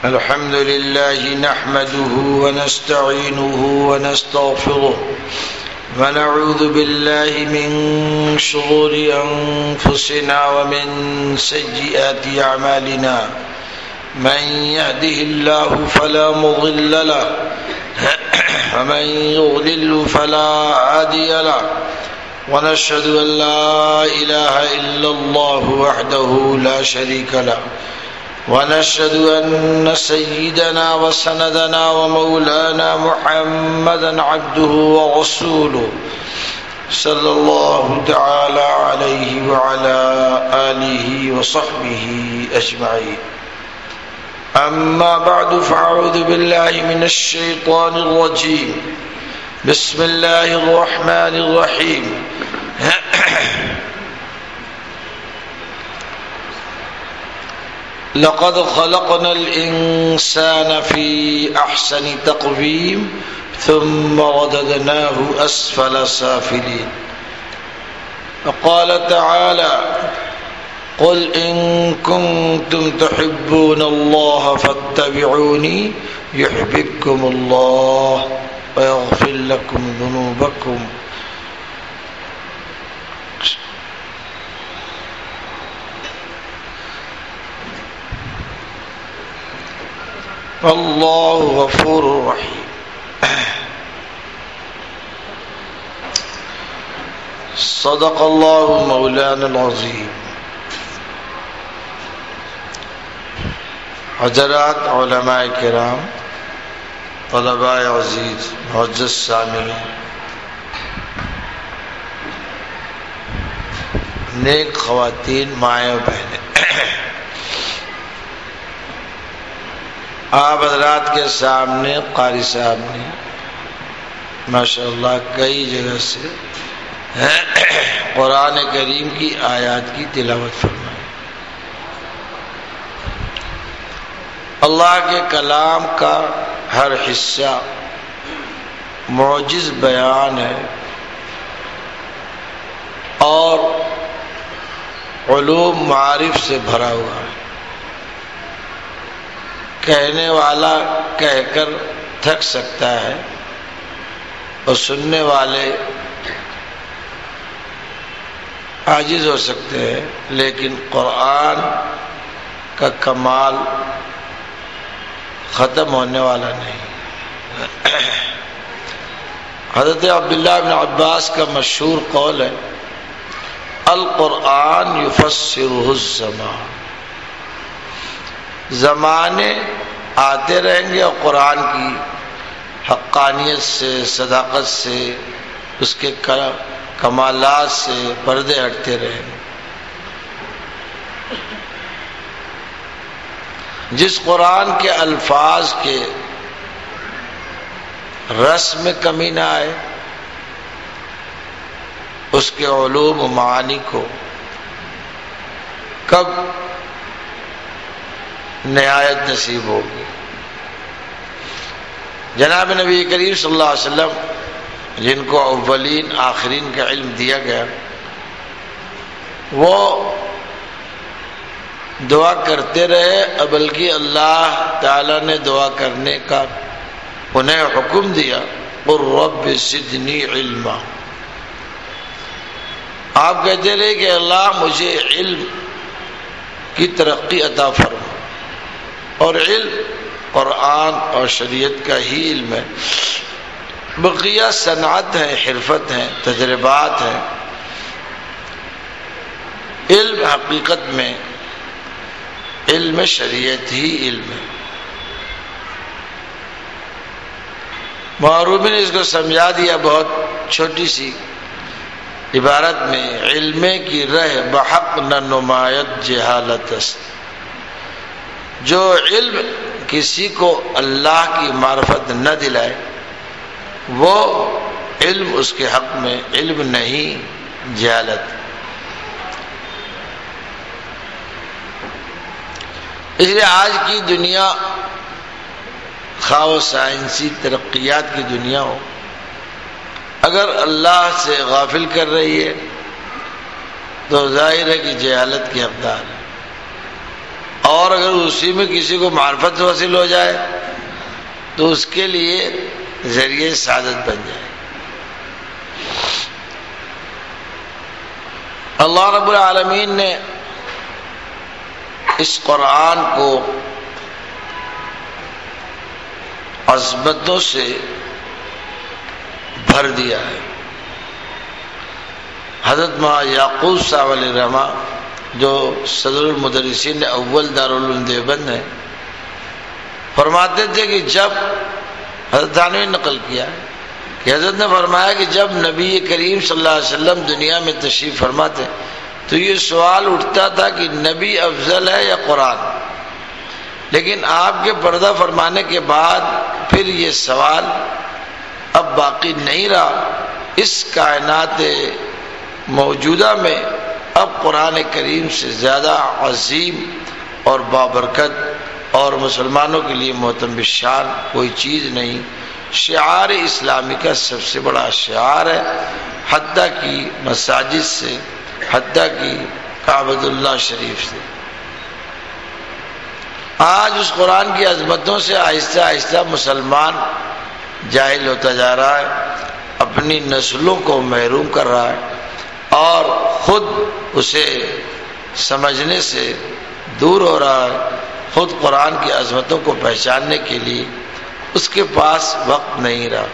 الحمد لله نحمده ونستعينه ونستغفره ونعوذ بالله من شرور أنفسنا ومن سيئات أعمالنا من يهده الله فلا مضل له ومن يضلل فلا هادي له ونشهد أن لا إله إلا الله وحده لا شريك له ونشهد أن سيدنا وسندنا ومولانا محمدا عبده ورسوله صلى الله تعالى عليه وعلى آله وصحبه أجمعين. أما بعد فأعوذ بالله من الشيطان الرجيم. بسم الله الرحمن الرحيم. لقد خلقنا الإنسان في أحسن تقويم ثم رددناه أسفل سافلين. وقال تعالى: قل إن كنتم تحبون الله فاتبعوني يحببكم الله ويغفر لكم ذنوبكم. اللہ غفور رحیم. صدق اللہ مولانا العظیم. حضرات علماء کرام، طلباء عزیز، معزز سامعین، نیک خواتین، مائیں و بہنیں، آپ حضرات کے سامنے قاری صاحب نے ماشاءاللہ کئی جگہ سے قرآن کریم کی آیات کی تلاوت فرمائی. اللہ کے کلام کا ہر حصہ معجز بیان ہے اور علوم معارف سے بھرا ہوا ہے. کہنے والا کہہ کر تھک سکتا ہے اور سننے والے عاجز ہو سکتے ہیں، لیکن قرآن کا کمال ختم ہونے والا نہیں. حضرت عبداللہ بن عباس کا مشہور قول ہے: القرآن یفسرہ الزمان. زمانے آتے رہیں گے اور قرآن کی حقانیت سے، صداقت سے، اس کے کمالات سے پردے ہٹتے رہیں گے. جس قرآن کے الفاظ کے رس میں کمی نہ آئے، اس کے علوم و معانی کو کب نہایت نصیب ہوگی. جناب نبی کریم صلی اللہ علیہ وسلم، جن کو اولین آخرین کا علم دیا گیا، وہ دعا کرتے رہے، بلکہ اللہ تعالی نے دعا کرنے کا انہیں حکم دیا: قل رب زدنی علما. آپ کہتے رہے کہ اللہ مجھے علم کی ترقی عطا فرما. اور علم قرآن اور شریعت کا ہی علم ہے، بقیہ صنعت ہے، حرفت ہے، تجربات ہیں. علم حقیقت میں علم شریعت ہی علم ہے. معروف نے اس کو سمجھا دیا بہت چھوٹی سی عبارت میں: علم کی رہ بحق نہ نمایت جہالت است. جو علم کسی کو اللہ کی معرفت نہ دلائے، وہ علم اس کے حق میں علم نہیں، جہالت. اس لیے آج کی دنیا، خواہ و سائنسی ترقیات کی دنیا ہو، اگر اللہ سے غافل کر رہی ہے تو ظاہر ہے کہ جہالت کی حقدار ہے. اور اگر اسی میں کسی کو معرفت حاصل ہو جائے تو اس کے لیے ذریعہ سعادت بن جائے۔ اللہ رب العالمین نے اس قرآن کو عظمتوں سے بھر دیا ہے۔ حضرت مولانا یعقوب صاحب علیہ رحمہ جو صدر المدرسین اول دارالعلوم دیوبند ہیں، فرماتے تھے کہ جب حضرت تھانوی نے نقل کیا کہ حضرت نے فرمایا کہ جب نبی کریم صلی اللہ علیہ وسلم دنیا میں تشریف فرماتے تو یہ سوال اٹھتا تھا کہ نبی افضل ہے یا قرآن، لیکن آپ کے پردہ فرمانے کے بعد پھر یہ سوال اب باقی نہیں رہا۔ اس کائنات موجودہ میں اب قرآن کریم سے زیادہ عظیم اور بابرکت اور مسلمانوں کے لیے محترم شان کوئی چیز نہیں۔ شعار اسلامی کا سب سے بڑا شعار ہے، حتیٰ کی مساجد سے، حتیٰ کی کعبۃ اللہ شریف سے۔ آج اس قرآن کی عظمتوں سے آہستہ آہستہ مسلمان جاہل ہوتا جا رہا ہے، اپنی نسلوں کو محروم کر رہا ہے اور خود اسے سمجھنے سے دور ہو رہا ہے۔ خود قرآن کی عظمتوں کو پہچاننے کے لیے اس کے پاس وقت نہیں رہا۔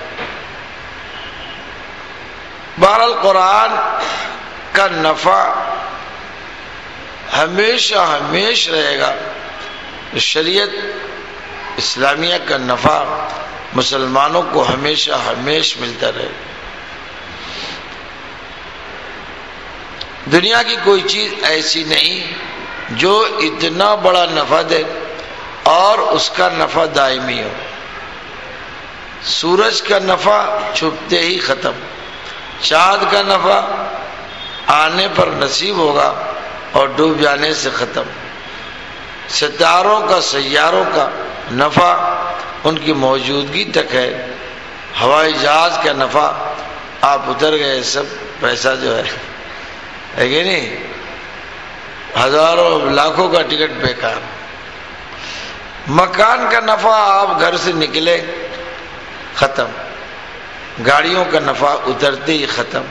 بہرحال قرآن کا نفع ہمیشہ ہمیشہ رہے گا۔ شریعت اسلامیہ کا نفع مسلمانوں کو ہمیشہ ہمیشہ ملتا رہے۔ دنیا کی کوئی چیز ایسی نہیں جو اتنا بڑا نفع دے اور اس کا نفع دائمی ہو۔ سورج کا نفع چھپتے ہی ختم، چاند کا نفع آنے پر نصیب ہوگا اور ڈوب جانے سے ختم، ستاروں کا سیاروں کا نفع ان کی موجودگی تک ہے، ہوائی جہاز کا نفع آپ اتر گئے سب پیسہ جو ہے کہ نہیں، ہزاروں لاکھوں کا ٹکٹ بیکار، مکان کا نفع آپ گھر سے نکلے ختم، گاڑیوں کا نفع اترتے ہی ختم،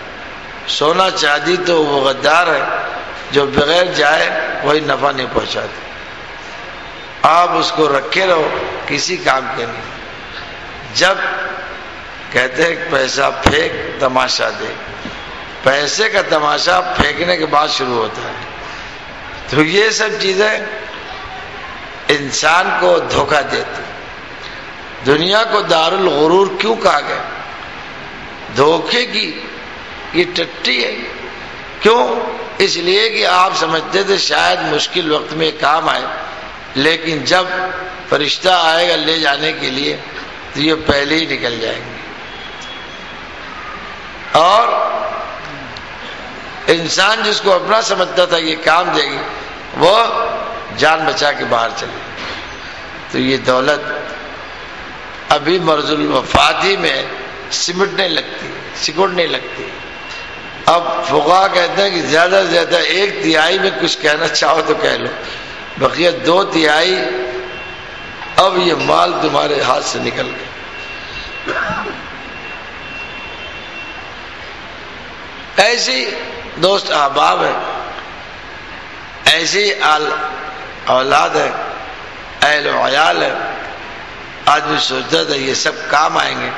سونا چاندی تو وہ غدار ہے جو بغیر جائے وہی نفع نہیں پہنچاتے، آپ اس کو رکھے رہو کسی کام کے نہیں۔ جب کہتے ہیں پیسہ پھینک تماشا دے، پیسے کا تماشا پھینکنے کے بعد شروع ہوتا ہے۔ تو یہ سب چیزیں انسان کو دھوکہ دیتی۔ دنیا کو دار الغرور کیوں کہا گیا؟ دھوکے کی یہ ٹٹی ہے۔ کیوں؟ اس لیے کہ آپ سمجھتے تھے شاید مشکل وقت میں کام آئے، لیکن جب فرشتہ آئے گا لے جانے کے لیے تو یہ پہلے ہی نکل جائیں گے۔ اور انسان جس کو اپنا سمجھتا تھا یہ کام دے گی وہ جان بچا کے باہر چلے۔ تو یہ دولت ابھی مرض الوفات ہی میں سمٹنے لگتی، سکڑنے لگتی۔ اب فقہا کہتے ہیں کہ زیادہ سے زیادہ 1/3 میں کچھ کہنا چاہو تو کہہ لو، بقیہ 2/3 اب یہ مال تمہارے ہاتھ سے نکل گیا۔ ایسی دوست احباب ہے، ایسی اولاد ہے، اہل و عیال ہے، آدمی سوچتا تھا یہ سب کام آئیں گے،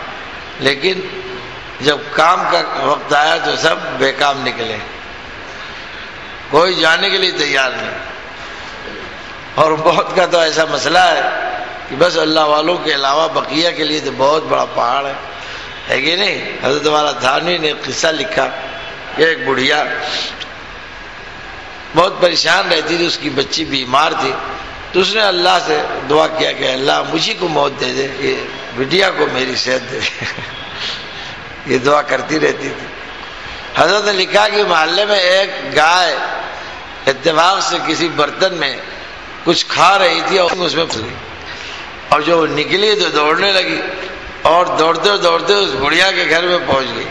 لیکن جب کام کا وقت آیا تو سب بے کام نکلے، کوئی جانے کے لیے تیار نہیں۔ اور بہت کا تو ایسا مسئلہ ہے کہ بس اللہ والوں کے علاوہ بقیہ کے لیے تو بہت بڑا پہاڑ ہے کہ نہیں؟ حضرت والا تھانوی نے قصہ لکھا کہ ایک بڑھیا بہت پریشان رہتی تھی، اس کی بچی بیمار تھی، تو اس نے اللہ سے دعا کیا کہ اللہ مجھے کو موت دے دے، یہ بٹیا کو میری صحت دے دے۔ یہ دعا کرتی رہتی تھی۔ حضرت نے لکھا کہ محلے میں ایک گائے اتفاق سے کسی برتن میں کچھ کھا رہی تھی اور اس میں پھنس گئی، اور جو نکلی تو دوڑنے لگی اور دوڑتے دوڑتے اس بڑھیا کے گھر میں پہنچ گئی۔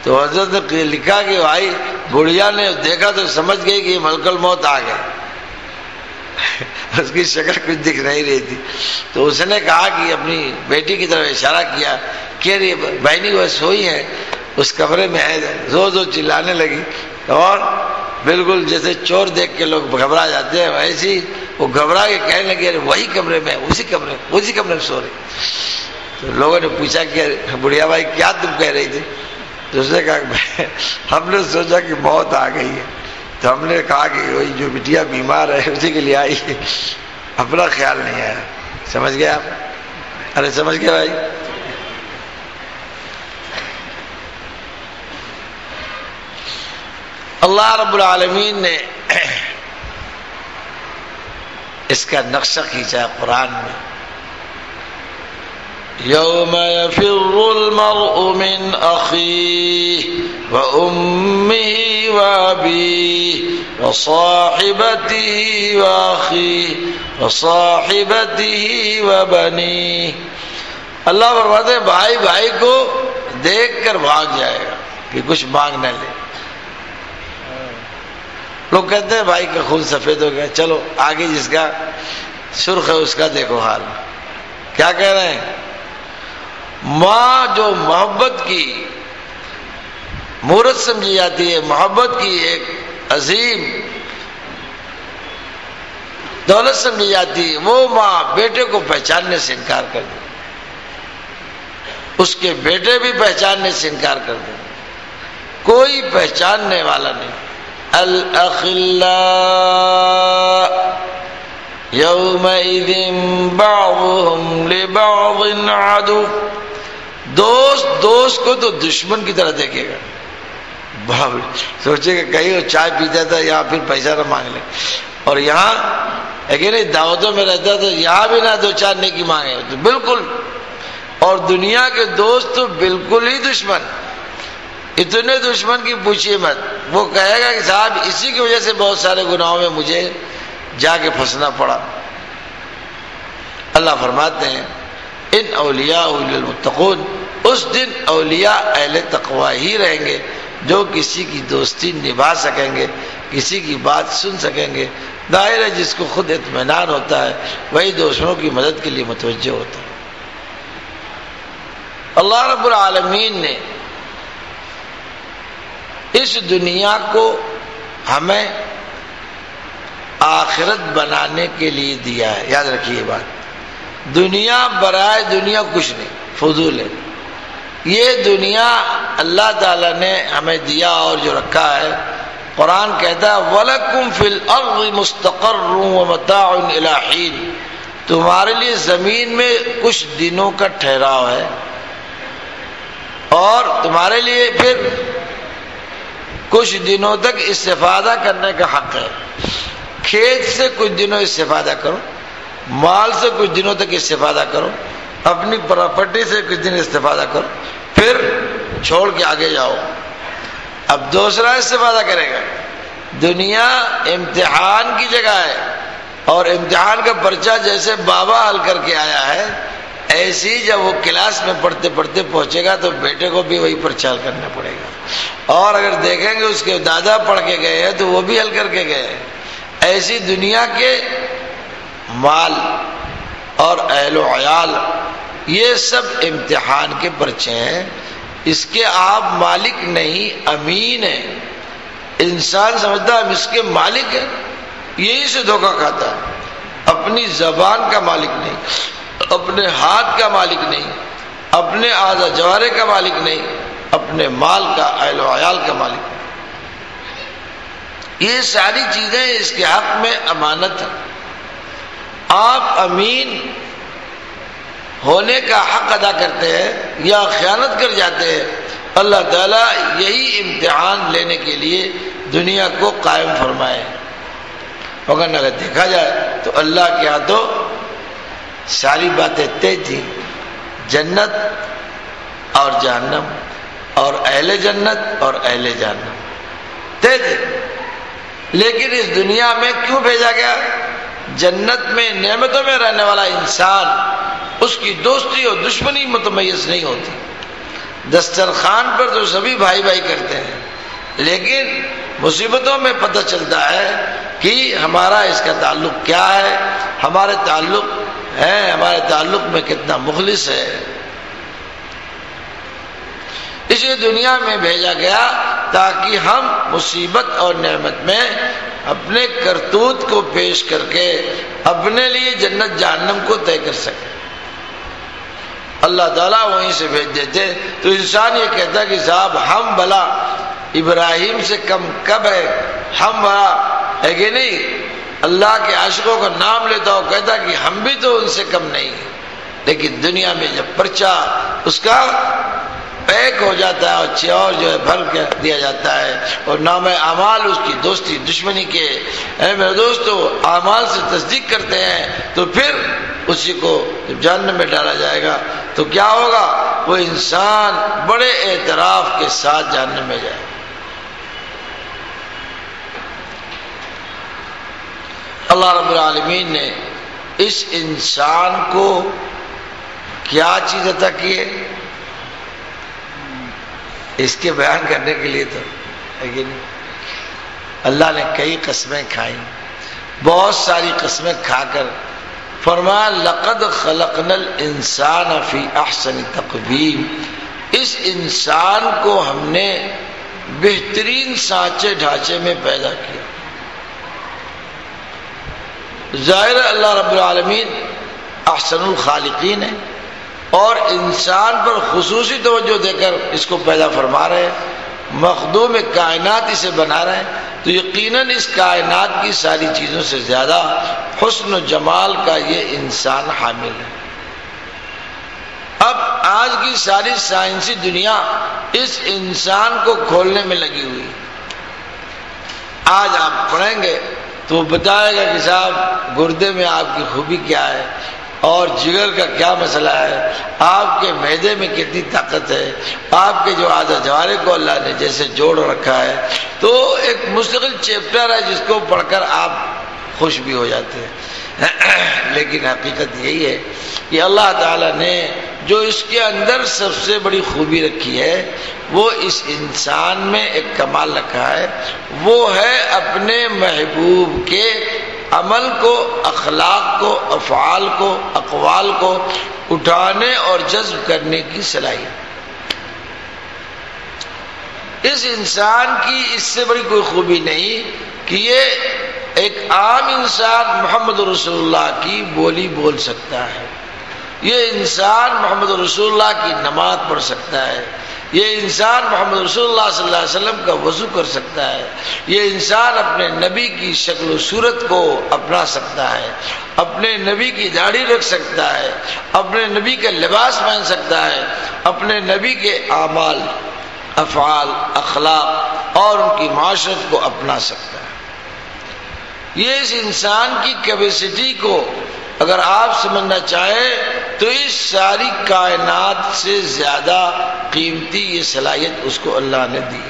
تو حضرت نے لکھا کہ بھائی بڑھیا نے دیکھا تو سمجھ گئی کہ یہ ملک الموت آ گئے، اس کی شکل کچھ دکھ نہیں رہی تھی. تو اس نے کہا کہ اپنی بیٹی کی طرف اشارہ کیا کہ رہی بہنی وہ سوئی ہے اس کمرے میں ہے. زور زور چلانے لگی اور بالکل جیسے چور دیکھ کے لوگ گھبرا جاتے ہیں ویسے ہی وہ گھبرا کے کہنے لگے وہی کمرے میں اسی کمرے میں سو رہی. تو لوگوں نے پوچھا کہ بڑھیا بھائی کیا تم کہہ رہی تھی؟ تو اس نے کہا ہم نے سوچا کہ موت آ گئی ہے تو ہم نے کہا کہ وہی جو بٹیا بیمار ہے اسی کے لیے آئی ہے, اپنا خیال نہیں آیا. سمجھ گئے آپ؟ ارے سمجھ گئے بھائی؟ اللہ رب العالمین نے اس کا نقشہ کھینچا قرآن میں. یوم یفر المرء من اخیہ وامہ وابیہ وصاحبتہ واخیہ وصاحبتہ وبنیہ. اللہ فرماتے ہیں بھائی بھائی کو دیکھ کر بھاگ جائے گا کہ کچھ مانگ نہ لے. لوگ کہتے ہیں بھائی کا خون سفید ہو گیا, چلو آگے جس کا سرخ ہے اس کا دیکھو حال. کیا کہہ رہے ہیں؟ ماں جو محبت کی مورت سمجھی جاتی ہے, محبت کی ایک عظیم دولت سمجھی جاتی ہے, وہ ماں بیٹے کو پہچاننے سے انکار کر دے, اس کے بیٹے بھی پہچاننے سے انکار کر دے, کوئی پہچاننے والا نہیں. الاخلاء یومئذ بعضهم لبعض عدو. دوست کو تو دشمن کی طرح دیکھے گا. سوچے کہ کہیں وہ چائے پیتا تھا یہاں پھر پیسہ نہ مانگ لے, اور یہاں لیکن دعوتوں میں رہتا تو یہاں بھی نہ دو چار نیکی مانگے تو بالکل. اور دنیا کے دوست تو بالکل ہی دشمن, اتنے دشمن کی پوچھیے مت. وہ کہے گا کہ صاحب اسی کی وجہ سے بہت سارے گناہوں میں مجھے جا کے پھنسنا پڑا. اللہ فرماتے ہیں ان اولیاء للمتقون, اس دن اولیاء اہل تقوی ہی رہیں گے جو کسی کی دوستی نبھا سکیں گے, کسی کی بات سن سکیں گے. ظاہر ہے جس کو خود اطمینان ہوتا ہے وہی دوسروں کی مدد کے لیے متوجہ ہوتا ہے. اللہ رب العالمین نے اس دنیا کو ہمیں آخرت بنانے کے لیے دیا ہے. یاد رکھیے بات, دنیا برائے دنیا کچھ نہیں, فضول ہے. یہ دنیا اللہ تعالیٰ نے ہمیں دیا اور جو رکھا ہے, قرآن کہتا ہے وَلَكُمْ فِي الْأَرْضِ مُسْتَقَرٌّ وَمَتَاعٌ إِلَىٰ حِينٍ. تمہارے لیے زمین میں کچھ دنوں کا ٹھہراؤ ہے اور تمہارے لیے پھر کچھ دنوں تک استفادہ کرنے کا حق ہے. کھیت سے کچھ دنوں استفادہ کرو, مال سے کچھ دنوں تک استفادہ کرو, اپنی پراپرٹی سے کچھ دن استفادہ کرو, پھر چھوڑ کے آگے جاؤ. اب دوسرا استفادہ کرے گا. دنیا امتحان کی جگہ ہے اور امتحان کا پرچہ جیسے بابا حل کر کے آیا ہے ایسی جب وہ کلاس میں پڑھتے پڑھتے پہنچے گا تو بیٹے کو بھی وہی پرچہ حل کرنا پڑے گا. اور اگر دیکھیں گے اس کے دادا پڑھ کے گئے ہیں تو وہ بھی حل کر کے گئے ہیں. ایسی دنیا کے مال اور اہل و عیال یہ سب امتحان کے پرچے ہیں. اس کے آپ مالک نہیں, امین ہیں. انسان سمجھتا ہے اس کے مالک ہے, یہی سے دھوکہ کھاتا ہے. اپنی زبان کا مالک نہیں, اپنے ہاتھ کا مالک نہیں, اپنے اعضاء جوارح کا مالک نہیں, اپنے مال کا اہل و عیال کا مالک نہیں. یہ ساری چیزیں اس کے حق میں امانت ہیں. آپ امین ہونے کا حق ادا کرتے ہیں یا خیانت کر جاتے ہیں, اللہ تعالیٰ یہی امتحان لینے کے لیے دنیا کو قائم فرمائے. مگر اگر دیکھا جائے تو اللہ کے ہاں تو ساری باتیں طے تھیں, جنت اور جہنم اور اہل جنت اور اہل جہنم طے تھے. لیکن اس دنیا میں کیوں بھیجا گیا؟ جنت میں نعمتوں میں رہنے والا انسان اس کی دوستی اور دشمنی متمیز نہیں ہوتی. دسترخوان پر تو سبھی بھائی بھائی کرتے ہیں, لیکن مصیبتوں میں پتہ چلتا ہے کہ ہمارا اس کا تعلق کیا ہے، ہمارے تعلق میں کتنا مخلص ہے۔ اسے دنیا میں بھیجا گیا تاکہ ہم مصیبت اور نعمت میں اپنے کرتوت کو پیش کر کے اپنے لیے جنت جہنم کو طے کر سکیں۔ اللہ تعالیٰ وہیں سے بھیج دیتے تو انسان یہ کہتا کہ صاحب ہم بھلا ابراہیم سے کم کب ہے، ہم بھلا ہے کہ نہیں؟ اللہ کے عاشقوں کا نام لیتا ہو کہتا کہ ہم بھی تو ان سے کم نہیں، لیکن دنیا میں جب پرچہ اس کا پیک ہو جاتا ہے اور جو ہے بھر کے دیا جاتا ہے اور نام اعمال اس کی دوستی دشمنی کے میرے دوستو اعمال سے تصدیق کرتے ہیں، تو پھر اسی کو جب جہنم میں ڈالا جائے گا تو کیا ہوگا؟ وہ انسان بڑے اعتراف کے ساتھ جہنم میں جائے گا۔ اللہ رب العالمین نے اس انسان کو کیا چیز عطا کی ہے؟ اس کے بیان کرنے کے لیے تو ہے کہ نہیں؟ اللہ نے کئی قسمیں کھائیں، بہت ساری قسمیں کھا کر فرمایا لقد خلقنا الانسان فی احسن تقویم، اس انسان کو ہم نے بہترین سانچے ڈھانچے میں پیدا کیا۔ ظاہر اللہ رب العالمین احسن الخالقین ہے اور انسان پر خصوصی توجہ دے کر اس کو پیدا فرما رہے ہیں، مخدوم کائنات اسے بنا رہے ہیں، تو یقیناً اس کائنات کی ساری چیزوں سے زیادہ حسن و جمال کا یہ انسان حامل ہے۔ اب آج کی ساری سائنسی دنیا اس انسان کو کھولنے میں لگی ہوئی۔ آج آپ پڑھیں گے تو بتائے گا کہ صاحب گردے میں آپ کی خوبی کیا ہے اور جگر کا کیا مسئلہ ہے، آپ کے معدے میں کتنی طاقت ہے، آپ کے جو اعضاء جوارح کو اللہ نے جیسے جوڑ رکھا ہے، تو ایک مستقل چیپٹر ہے جس کو پڑھ کر آپ خوش بھی ہو جاتے ہیں۔ لیکن حقیقت یہی ہے کہ اللہ تعالیٰ نے جو اس کے اندر سب سے بڑی خوبی رکھی ہے وہ اس انسان میں ایک کمال رکھا ہے، وہ ہے اپنے محبوب کے عمل کو، اخلاق کو، افعال کو، اقوال کو اٹھانے اور جذب کرنے کی صلاحیت۔ اس انسان کی اس سے بڑی کوئی خوبی نہیں کہ یہ ایک عام انسان محمد رسول اللہ کی بولی بول سکتا ہے، یہ انسان محمد رسول اللہ کی نماز پڑھ سکتا ہے، یہ انسان محمد رسول اللہ صلی اللہ علیہ وسلم کا وضو کر سکتا ہے، یہ انسان اپنے نبی کی شکل و صورت کو اپنا سکتا ہے، اپنے نبی کی داڑھی رکھ سکتا ہے، اپنے نبی کا لباس پہن سکتا ہے، اپنے نبی کے اعمال، افعال، اخلاق اور ان کی معاشرت کو اپنا سکتا ہے۔ یہ اس انسان کی کیپیسٹی کو اگر آپ سمجھنا چاہیں تو اس ساری کائنات سے زیادہ قیمتی یہ صلاحیت اس کو اللہ نے دی۔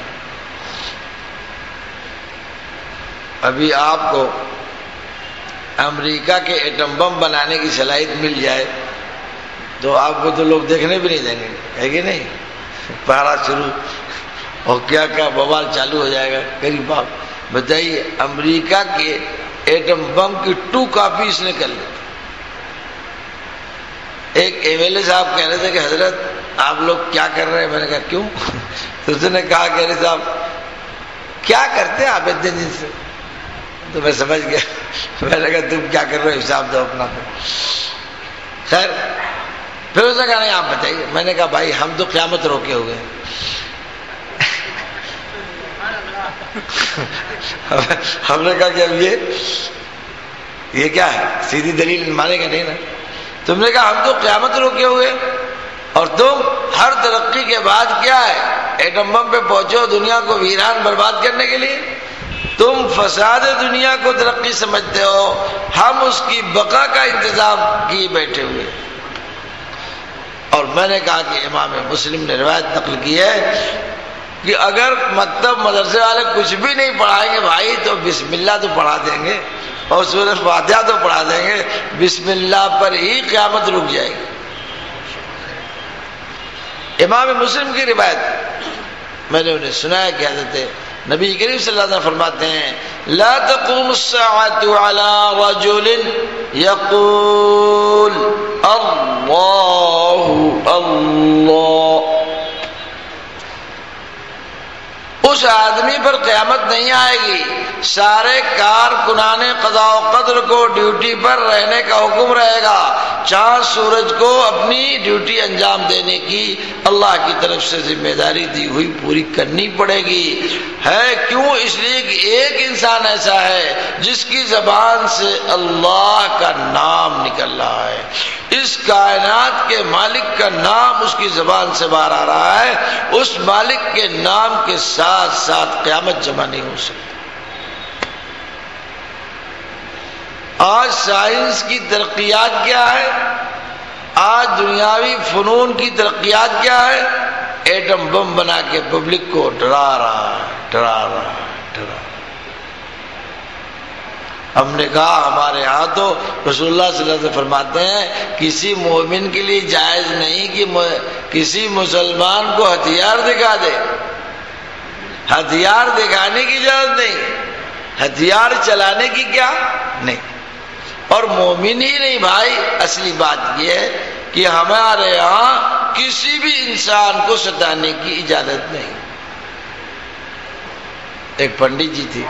ابھی آپ کو امریکہ کے ایٹم بم بنانے کی صلاحیت مل جائے تو آپ کو تو لوگ دیکھنے بھی نہیں دیں گے، ہے کہ نہیں؟ پہرا شروع اور کیا کیا بوال چالو ہو جائے گا۔ قریب آپ بتائیے امریکہ کے ایٹم بم کی 2 کاپی اس نے کر لی۔ ایک ایم ایل اے صاحب کہہ رہے تھے کہ حضرت آپ لوگ کیا کر رہے ہیں؟ میں نے کہا کیوں؟ تو اس نے کہا کہ صاحب کیا کرتے ہیں آپ اتنے دن سے؟ تو میں سمجھ گیا، میں نے کہا تم کیا کر رہے ہو حساب دو اپنا۔ خیر پھر اس نے کہا نہیں آپ بتائیے۔ میں نے کہا بھائی ہم تو قیامت روکے ہوئے ہیں۔ ہم نے کہا کہ اب یہ کیا ہے؟ سیدھی دلیل مانے گا نہیں نا۔ تم نے کہا ہم تو قیامت روکے ہوئے اور تم ہر ترقی کے بعد کیا ہے ایٹم بم پہ پہنچو دنیا کو ویران برباد کرنے کے لیے۔ تم فساد دنیا کو ترقی سمجھتے ہو، ہم اس کی بقا کا انتظام کیے بیٹھے ہوئے۔ اور میں نے کہا کہ امام مسلم نے روایت نقل کی ہے کہ اگر مکتب مدرسے والے کچھ بھی نہیں پڑھائیں گے بھائی تو بسم اللہ تو پڑھا دیں گے اور سورۃ فاتحہ تو پڑھا دیں گے، بسم اللہ پر ہی قیامت رک جائے گی۔ امام مسلم کی روایت میں نے انہیں سنایا کہ حضرت نبی کریم صلی اللہ علیہ وسلم فرماتے ہیں لا تقوم الساعة على رجل يقول اللہ اللہ، اس آدمی پر قیامت نہیں آئے گی سارے کارکنان قضاء و قدر کو ڈیوٹی پر رہنے کا حکم رہے گا، چاند سورج کو اپنی ڈیوٹی انجام دینے کی اللہ کی طرف سے ذمہ داری دی ہوئی پوری کرنی پڑے گی۔ ہے کیوں؟ اس لیے کہ ایک انسان ایسا ہے جس کی زبان سے اللہ کا نام نکل رہا ہے، اس کائنات کے مالک کا نام اس کی زبان سے باہر آ رہا ہے، اس مالک کے نام کے ساتھ ساتھ قیامت جمع نہیں ہو سکتی۔ آج سائنس کی ترقیات کیا ہے؟ آج دنیاوی فنون کی ترقیات کیا ہے؟ ایٹم بم بنا کے پبلک کو ڈرا رہا ہے۔ ہم نے کہا ہمارے ہاں تو رسول اللہ صلی اللہ علیہ وسلم فرماتے ہیں کسی مومن کے لیے جائز نہیں کہ کسی مسلمان کو ہتھیار دکھا دے، ہتھیار دکھانے کی ضرورت نہیں، ہتھیار چلانے کی کیا نہیں۔ اور مومن ہی نہیں بھائی، اصلی بات یہ ہے کہ ہمارے یہاں کسی بھی انسان کو ستانے کی اجازت نہیں۔ ایک پنڈت جی تھی،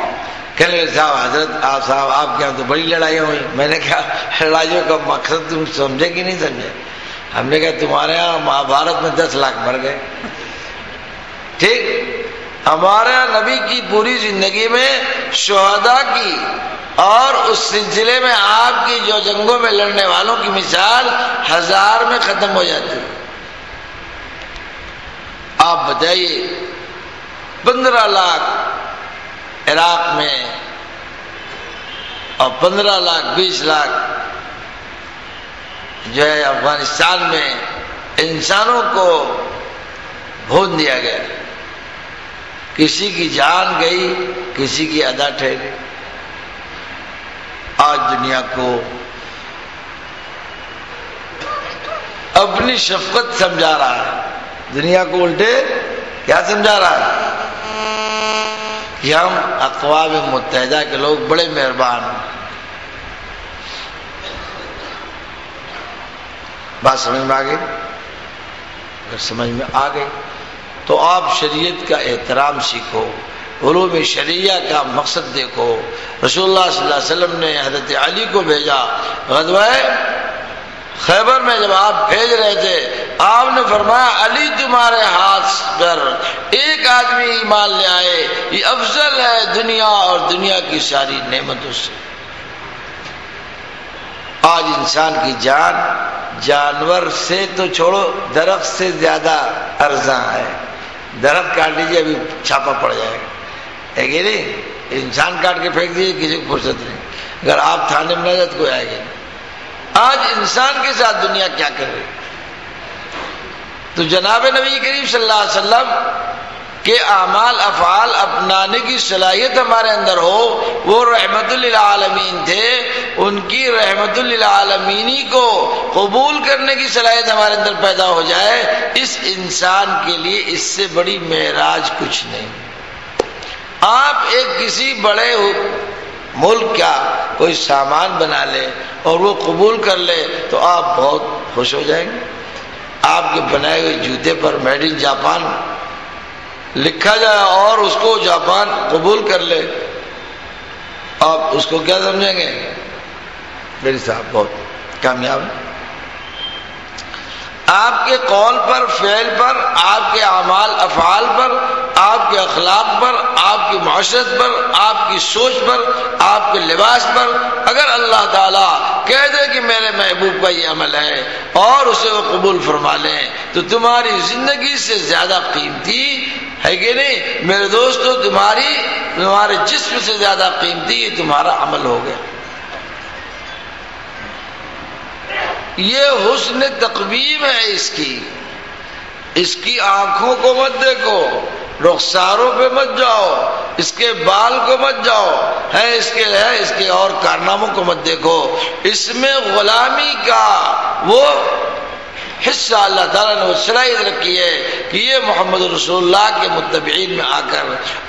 کہنے لگے صاحب حضرت آپ کے یہاں تو بڑی لڑائیاں ہوئی۔ میں نے کہا لڑائیوں کا مقصد تم سمجھے کہ نہیں سمجھے؟ ہم نے کہا تمہارے یہاں مہابھارت میں 10 لاکھ مر گئے، ٹھیک؟ ہمارے نبی کی پوری زندگی میں شہداء کی اور اس سلسلے میں آپ کی جو جنگوں میں لڑنے والوں کی مثال 1000 میں ختم ہو جاتی۔ آپ بتائیے 15 لاکھ عراق میں اور 15 لاکھ 20 لاکھ جو ہے افغانستان میں انسانوں کو بھون دیا گیا، کسی کی جان گئی، کسی کی ادا ٹھہری۔ آج دنیا کو اپنی شفقت سمجھا رہا ہے، دنیا کو الٹے کیا سمجھا رہا ہے کہ ہم اقوام متحدہ کے لوگ بڑے مہربان ہیں۔ بات سمجھ میں آ گئی؟ اگر سمجھ میں آ گئی تو آپ شریعت کا احترام سیکھو، علوم شریعہ کا مقصد دیکھو۔ رسول اللہ صلی اللہ علیہ وسلم نے حضرت علی کو بھیجا غزوہ خیبر میں، جب آپ بھیج رہے تھے آپ نے فرمایا علی تمہارے ہاتھ پر ایک آدمی ایمان لے آئے، یہ افضل ہے دنیا اور دنیا کی ساری نعمتوں سے۔ آج انسان کی جان جانور سے تو چھوڑو، درخت سے زیادہ ارزاں ہے۔ درخت کاٹ لیجیے ابھی چھاپا پڑ جائے گا، ہے کہ نہیں؟ انسان کاٹ کے پھینک دیجیے کسی کو فرصت نہیں، اگر آپ تھانے میں نہ جائے تو کوئی آئے گا۔ آج انسان کے ساتھ دنیا کیا کر رہی؟ تو جناب نبی کریم صلی اللہ علیہ وسلم کے اعمال افعال اپنانے کی صلاحیت ہمارے اندر ہو۔ وہ رحمت للعالمین تھے، ان کی رحمت للعالمینی کو قبول کرنے کی صلاحیت ہمارے اندر پیدا ہو جائے، اس انسان کے لیے اس سے بڑی معراج کچھ نہیں۔ آپ ایک کسی بڑے ملک کا کوئی سامان بنا لے اور وہ قبول کر لے تو آپ بہت خوش ہو جائیں گے۔ آپ کے بنائے ہوئے جوتے پر میڈ ان جاپان لکھا جائے اور اس کو جاپان قبول کر لے، آپ اس کو کیا سمجھیں گے؟ میری صاحب بہت کامیاب ہے۔ آپ کے قول پر، فعل پر، آپ کے اعمال افعال پر، آپ کے اخلاق پر، آپ کی معاشرت پر، آپ کی سوچ پر، آپ کے لباس پر اگر اللہ تعالیٰ کہہ دے کہ میرے محبوب کا یہ عمل ہے اور اسے وہ قبول فرما لیں تو تمہاری زندگی سے زیادہ قیمتی ہے کہ نہیں میرے دوستو؟ تمہارے جسم سے زیادہ قیمتی یہ تمہارا عمل ہو گیا۔ یہ حسن تقویم ہے اس کی آنکھوں کو مت دیکھو، رخساروں پہ مت جاؤ، اس کے بال کو مت جاؤ، اس کے اور کارناموں کو مت دیکھو۔ اس میں غلامی کا وہ حصہ اللہ تعالیٰ نے وہ صلاحیت رکھی ہے کہ یہ محمد رسول اللہ کے متبعین میں آ کر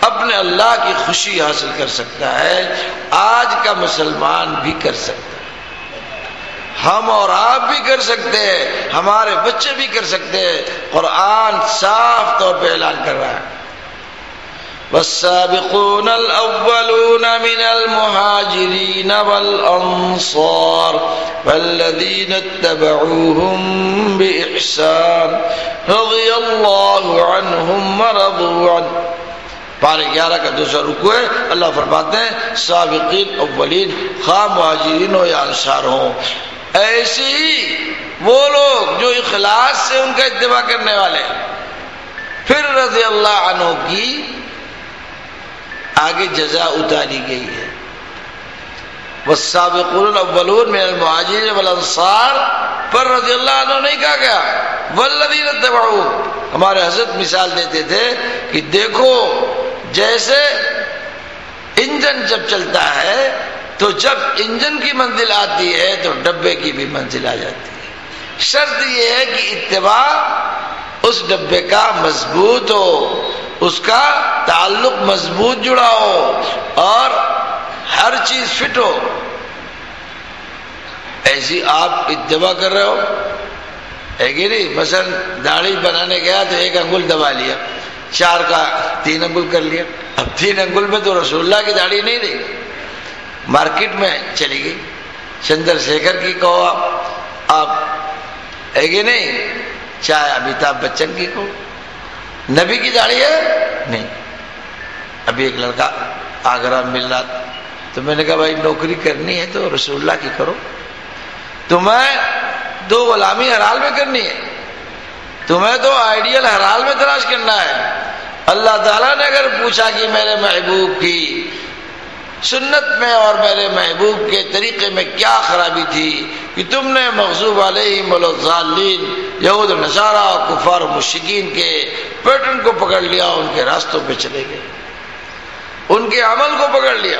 اپنے اللہ کی خوشی حاصل کر سکتا ہے۔ آج کا مسلمان بھی کر سکتا ہے، ہم اور آپ بھی کر سکتے ہیں، ہمارے بچے بھی کر سکتے ہیں۔ قرآن صاف طور پہ اعلان کر رہا ہے والسابقون الأولون من المهاجرين والأنصار والذين اتبعوهم بإحسان رضي الله عنهم ورضوا عنه۔ پارے 11 کا دوسرا رکوع ہے۔ اللہ فرماتے ہیں سابقین اولین، خواہ مہاجرین ہو یا انصار ہوں، ایسے ہی وہ لوگ جو اخلاص سے ان کا اتباع کرنے والے، پھر رضی اللہ عنہ کی آگے جزا اتاری گئی ہے۔ والسابقون الاولون من المہاجرین والانصار پر رضی اللہ عنہ نہیں کہا گیا، والذین اتبعوا۔ ہمارے حضرت مثال دیتے تھے کہ دیکھو جیسے انجن جب چلتا ہے تو جب انجن کی منزل آتی ہے تو ڈبے کی بھی منزل آ جاتی ہے۔ شرط یہ ہے کہ اتباع اس ڈبے کا مضبوط ہو، اس کا تعلق مضبوط جڑا ہو اور ہر چیز فٹ ہو۔ ایسی آپ اتباع کر رہے ہو ہے کہ نہیں؟ مثلا داڑھی بنانے گیا تو ایک انگل دبا لیا، 4 کا 3 انگل کر لیا، اب 3 انگل میں تو رسول اللہ کی داڑھی نہیں رہی، مارکیٹ میں چلی گئی۔ چندر شیکھر کی کہو آپ ہے کہ نہیں، چاہے امیتابھ بچن کی کہو، نبی کی داڑھی ہے نہیں۔ ابھی ایک لڑکا آگرہ مل رہا تھا تو میں نے کہا بھائی نوکری کرنی ہے تو رسول اللہ کی کرو، تمہیں تو غلامی حلال میں کرنی ہے، تمہیں تو آئیڈیل حلال میں تلاش کرنا ہے۔ اللہ تعالیٰ نے اگر پوچھا کہ میرے محبوب کی سنت میں اور میرے محبوب کے طریقے میں کیا خرابی تھی کہ تم نے مغضوب علیہم الضالین یہود نصارہ اور کفار و مشرکین کے پیٹرن کو پکڑ لیا، ان کے راستوں پہ چلے گئے، ان کے عمل کو پکڑ لیا۔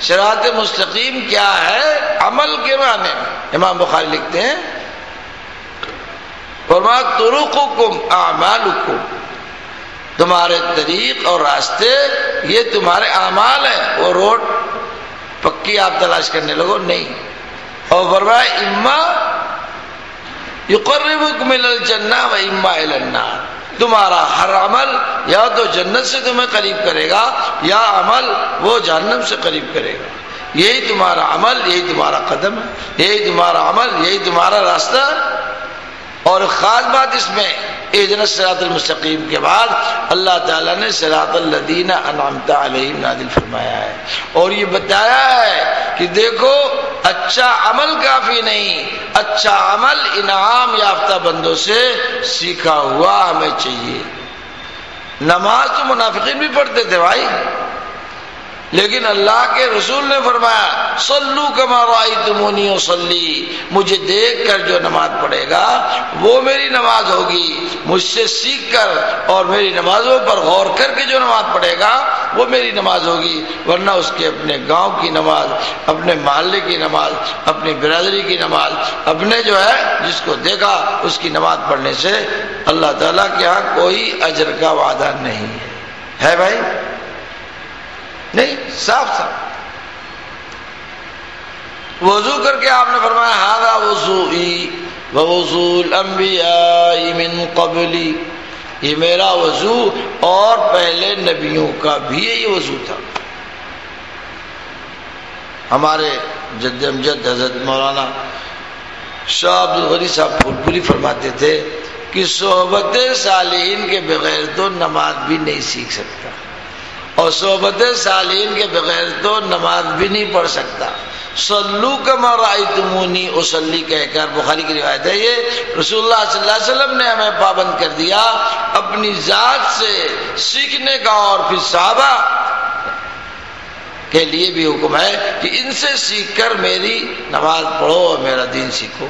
صراط مستقیم کیا ہے؟ عمل کے معنی میں امام بخاری لکھتے ہیں فرمایا طرقکم اعمالکم، تمہارے طریق اور راستے یہ تمہارے اعمال ہیں، وہ روڈ پکی آپ تلاش کرنے لگو نہیں۔ اور فرمایا اما یقربکم الی الجنہ و اما الی النار، تمہارا ہر عمل یا تو جنت سے تمہیں قریب کرے گا یا عمل وہ جہنم سے قریب کرے گا۔ یہی تمہارا عمل، یہی تمہارا قدم ہے، یہی تمہارا عمل، یہی تمہارا راستہ۔ اور خاص بات اس میں اہدنا الصراط المستقیم کے بعد اللہ تعالیٰ نے صراط الذین انعمت علیہم نازل فرمایا ہے اور یہ بتایا ہے کہ دیکھو اچھا عمل کافی نہیں، اچھا عمل انعام یافتہ بندوں سے سیکھا ہوا ہمیں چاہیے۔ نماز تو منافقین بھی پڑھتے تھے بھائی، لیکن اللہ کے رسول نے فرمایا صلو کما رأیتمونی اصلی، مجھے دیکھ کر جو نماز پڑھے گا وہ میری نماز ہوگی، مجھ سے سیکھ کر اور میری نمازوں پر غور کر کے جو نماز پڑھے گا وہ میری نماز ہوگی، ورنہ اس کے اپنے گاؤں کی نماز، اپنے محلے کی نماز، اپنی برادری کی نماز، اپنے جو ہے جس کو دیکھا اس کی نماز پڑھنے سے اللہ تعالیٰ کے ہاں کوئی اجر کا وعدہ نہیں ہے بھائی، نہیں، صاف صاف۔ وضو کر کے آپ نے فرمایا ھذا وضوئی ووضوء الانبیاء من قبلی، یہ میرا وضو اور پہلے نبیوں کا بھی یہی وضو تھا۔ ہمارے جد امجد حضرت مولانا شاہ عبد الغنی صاحب پھولپوری فرماتے تھے کہ صحبت صالحین کے بغیر تو نماز بھی نہیں سیکھ سکتا اور صحبت صالحین کے بغیر تو نماز بھی نہیں پڑھ سکتا۔ صلو کما رأیتمونی اصلی کہہ کر بخاری کی روایت ہے، یہ رسول اللہ صلی اللہ علیہ وسلم نے ہمیں پابند کر دیا اپنی ذات سے سیکھنے کا، اور پھر صحابہ کے لیے بھی حکم ہے کہ ان سے سیکھ کر میری نماز پڑھو اور میرا دین سیکھو۔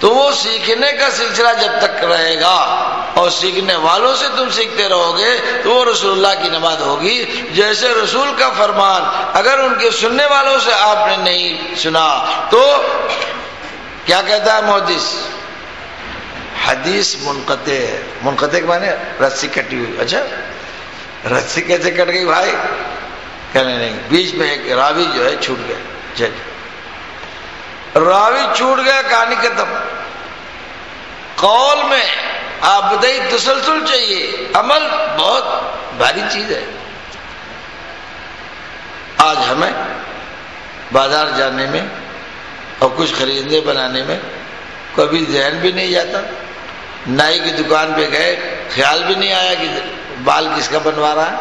تو وہ سیکھنے کا سلسلہ جب تک رہے گا اور سیکھنے والوں سے تم سیکھتے رہو گے تو وہ رسول اللہ کی نماز ہوگی۔ جیسے رسول کا فرمان اگر ان کے سننے والوں سے آپ نے نہیں سنا تو کیا کہتا ہے محدث؟ حدیث منقطع ہے. منقطع کے معنی رسی کٹی ہوئی. اچھا رسی کیسے کٹ گئی بھائی؟ کہنے نہیں، بیچ میں ایک راوی جو ہے چھوٹ گیا. راوی چھوٹ گیا، کہانی ختم. قول میں ابتدائی تسلسل چاہیے، عمل بہت بھاری چیز ہے. آج ہمیں بازار جانے میں اور کچھ خریدنے بنانے میں کبھی ذہن بھی نہیں جاتا. نائی کی دکان پہ گئے، خیال بھی نہیں آیا کہ بال کس کا بنوا رہا ہے.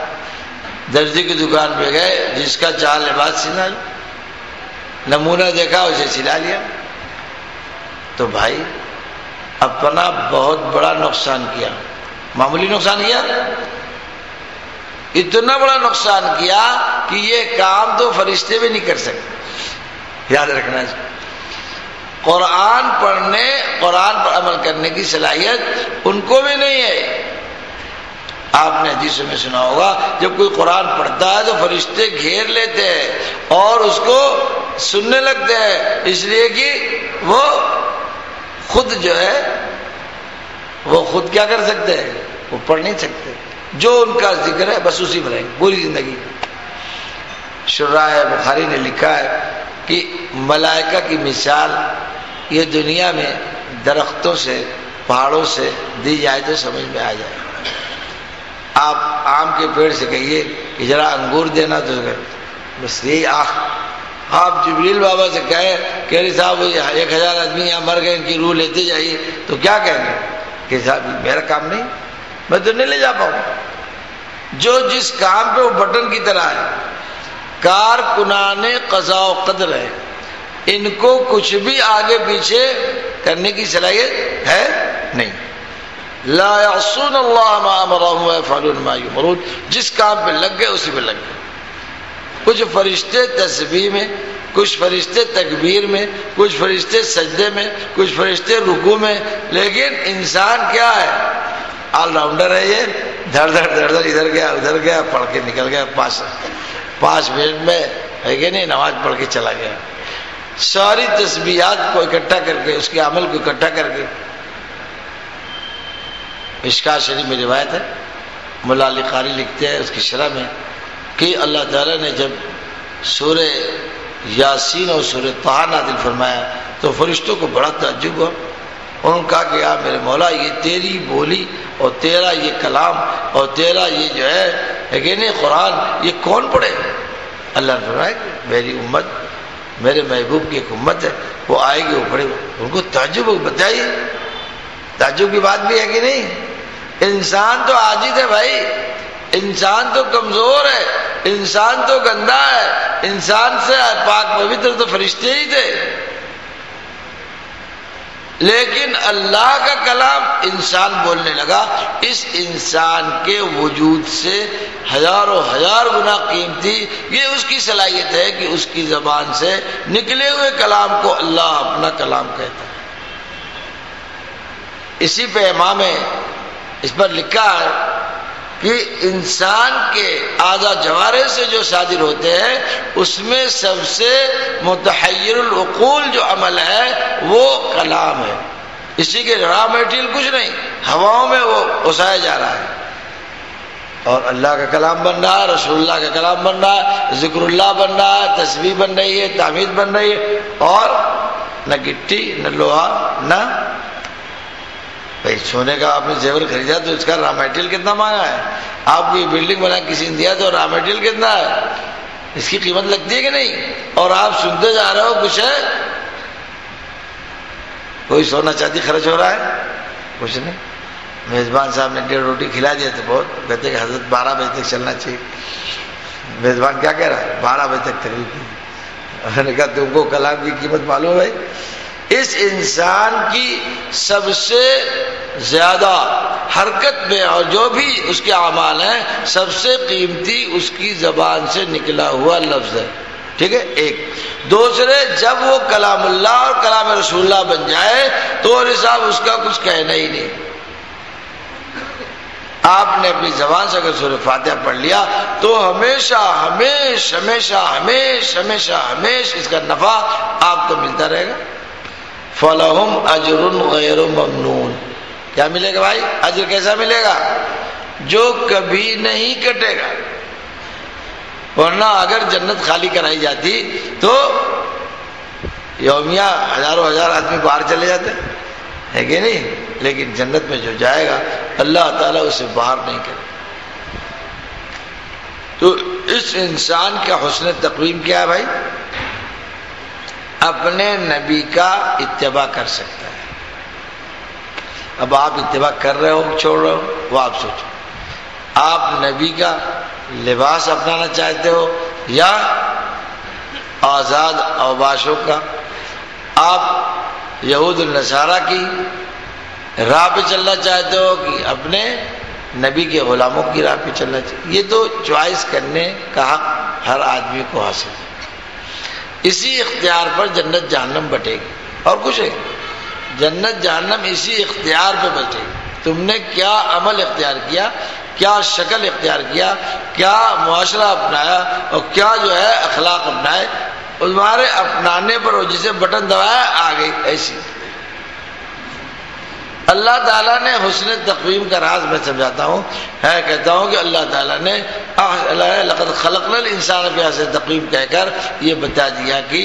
درزی کی دکان پہ گئے، جس کا چاہ لباس سلا، نمونہ دیکھا اسے سلا لیا. تو بھائی اپنا بہت بڑا نقصان کیا. معمولی نقصان کیا، اتنا بڑا نقصان کیا کہ یہ کام تو فرشتے بھی نہیں کر سکتے. یاد رکھنا ہے. قرآن پڑھنے، قرآن پر عمل کرنے کی صلاحیت ان کو بھی نہیں ہے. آپ نے حدیثوں میں سنا ہوگا جب کوئی قرآن پڑھتا ہے تو فرشتے گھیر لیتے ہیں اور اس کو سننے لگتے ہیں، اس لیے کہ وہ خود جو ہے وہ خود کیا کر سکتے ہیں؟ وہ پڑھ نہیں سکتے. جو ان کا ذکر ہے بس اسی میں رہیں گے پوری زندگی. شراح بخاری نے لکھا ہے کہ ملائکہ کی مثال یہ دنیا میں درختوں سے، پہاڑوں سے دی جائے تو سمجھ میں آ جائے. آپ آم کے پیڑ سے کہیے کہ ذرا انگور دینا تو بس یہی آپ جبریل بابا سے کہیں کہ ارے صاحب 1000 آدمی یہاں مر گئے، ان کی روح لیتے جائیے، تو کیا کہیں گے کہ صاحب میرا کام نہیں، میں تو نہیں لے جا پاؤں. جو جس کام پہ وہ بٹن کی طرح ہے. کارکنان قضاء و قدر ہے، ان کو کچھ بھی آگے پیچھے کرنے کی صلاحیت ہے نہیں. لا یعصون اللہ ما امرهم ویفعلون ما یؤمرون. جس کام پہ لگ گئے اسی پہ لگ گئے. کچھ فرشتے تسبیح میں، کچھ فرشتے تکبیر میں، کچھ فرشتے سجدے میں، کچھ فرشتے رکوع میں، لیکن انسان کیا ہے؟ آل راؤنڈر ہے. یہ دھڑ دھڑ دھڑ دھڑ ادھر گیا ادھر گیا، پڑھ کے نکل گیا 5 منٹ میں، ہے کہ نہیں، نماز پڑھ کے چلا گیا. ساری تسبیحات کو اکٹھا کر کے، اس کے عمل کو اکٹھا کر کے. مشکوٰۃ شریف میں روایت ہے، مولا علی قاری لکھتے ہیں اس کی شرح میں کہ اللہ تعالیٰ نے جب سورہ یاسین اور سورہ طٰہٰ نازل فرمایا تو فرشتوں کو بڑا تعجب ہوا. انہوں نے کہا کہ یا میرے مولا، یہ تیری بولی اور تیرا یہ کلام اور تیرا یہ جو ہے کہ نہیں قرآن، یہ کون پڑھے؟ اللہ نے فرمایا کہ میری امت، میرے محبوب کی ایک امت ہے، وہ آئے گی، وہ پڑھے گا. ان کو تعجب ہو. بتائیے تعجب کی بات بھی ہے کہ نہیں؟ انسان تو عاجز ہے بھائی، انسان تو کمزور ہے، انسان تو گندا ہے. انسان سے پاک پوتر تو فرشتے ہی تھے، لیکن اللہ کا کلام انسان بولنے لگا. اس انسان کے وجود سے ہزاروں ہزار گنا قیمتی یہ اس کی صلاحیت ہے کہ اس کی زبان سے نکلے ہوئے کلام کو اللہ اپنا کلام کہتا ہے. اسی پہ امام اس پر لکھا ہے کہ انسان کے اعضاء جوارح سے جو صادر ہوتے ہیں اس میں سب سے متحیر العقول جو عمل ہے وہ کلام ہے. اسی کے را میٹیریل کچھ نہیں، ہواؤں میں وہ اڑایا جا رہا ہے. اور اللہ کا کلام بن رہا ہے، رسول اللہ کا کلام بن رہا ہے، ذکر اللہ بن رہا ہے، تسبیح بن رہی ہے، تحمید بن رہی ہے. اور نہ گٹی نہ لوہا نہ بھائی سونے کا آپ نے زیور خریدا تو اس کا را میٹیریل کتنا مہنگا ہے. آپ کو یہ بلڈنگ بنا کسی نے دیا تو را میٹیریل کتنا ہے، اس کی قیمت لگتی ہے کہ نہیں؟ اور آپ سنتے جا رہے ہو کچھ ہے، کوئی سونا چاندی خرچ ہو رہا ہے؟ کچھ نہیں. میزبان صاحب نے 1.5 روٹی کھلا دیا تو بہت کہتے کہ حضرت 12 بجے تک چلنا چاہیے. میزبان کیا کہہ رہا ہے؟ 12 بجے تک تقریر کی. میں نے کہا تم کو کلام کی قیمت معلوم ہے؟ اس انسان کی سب سے زیادہ حرکت میں اور جو بھی اس کے اعمال ہیں سب سے قیمتی اس کی زبان سے نکلا ہوا لفظ ہے. ٹھیک ہے. ایک دوسرے جب وہ کلام اللہ اور کلام رسول اللہ بن جائے تو صاحب اس کا کچھ کہنا ہی نہیں. آپ نے اپنی زبان سے اگر سورہ فاتحہ پڑھ لیا تو ہمیشہ ہمیشہ ہمیشہ ہمیشہ ہمیشہ ہمیشہ اس کا نفع آپ کو ملتا رہے گا. فلہم اجر غیر ممنون. کیا ملے گا بھائی؟ اجر کیسا ملے گا؟ جو کبھی نہیں کٹے گا. ورنہ اگر جنت خالی کرائی جاتی تو یومیہ ہزاروں ہزار آدمی باہر چلے جاتے، ہے کہ نہیں؟ لیکن جنت میں جو جائے گا اللہ تعالیٰ اسے باہر نہیں کرے. تو اس انسان کا حسن تقویم کیا ہے بھائی؟ اپنے نبی کا اتباع کر سکتا ہے. اب آپ اتباع کر رہے ہو چھوڑ رہے ہو وہ آپ سوچو. آپ نبی کا لباس اپنانا چاہتے ہو یا آزاد اوباشوں کا؟ آپ یہود النصارہ کی راہ پہ چلنا چاہتے ہو کہ اپنے نبی کے غلاموں کی راہ پہ چلنا چاہتے؟ یہ تو چوائس کرنے کا حق ہر آدمی کو حاصل ہے. اسی اختیار پر جنت جہنم بٹے گی اور کچھ ہے. جنت جہنم اسی اختیار پہ بٹے گی. تم نے کیا عمل اختیار کیا، کیا شکل اختیار کیا، کیا معاشرہ اپنایا اور کیا جو ہے اخلاق اپنائے. تمہارے اپنانے پر وہ جسے بٹن دبایا آ گئی. ایسی اللہ تعالیٰ نے حسن تقویم کا راز میں سمجھاتا ہوں کہتا ہوں کہ اللہ تعالیٰ نے لقد خلقنا الانسان فی احسن تقویم کہہ کر یہ بتا دیا کہ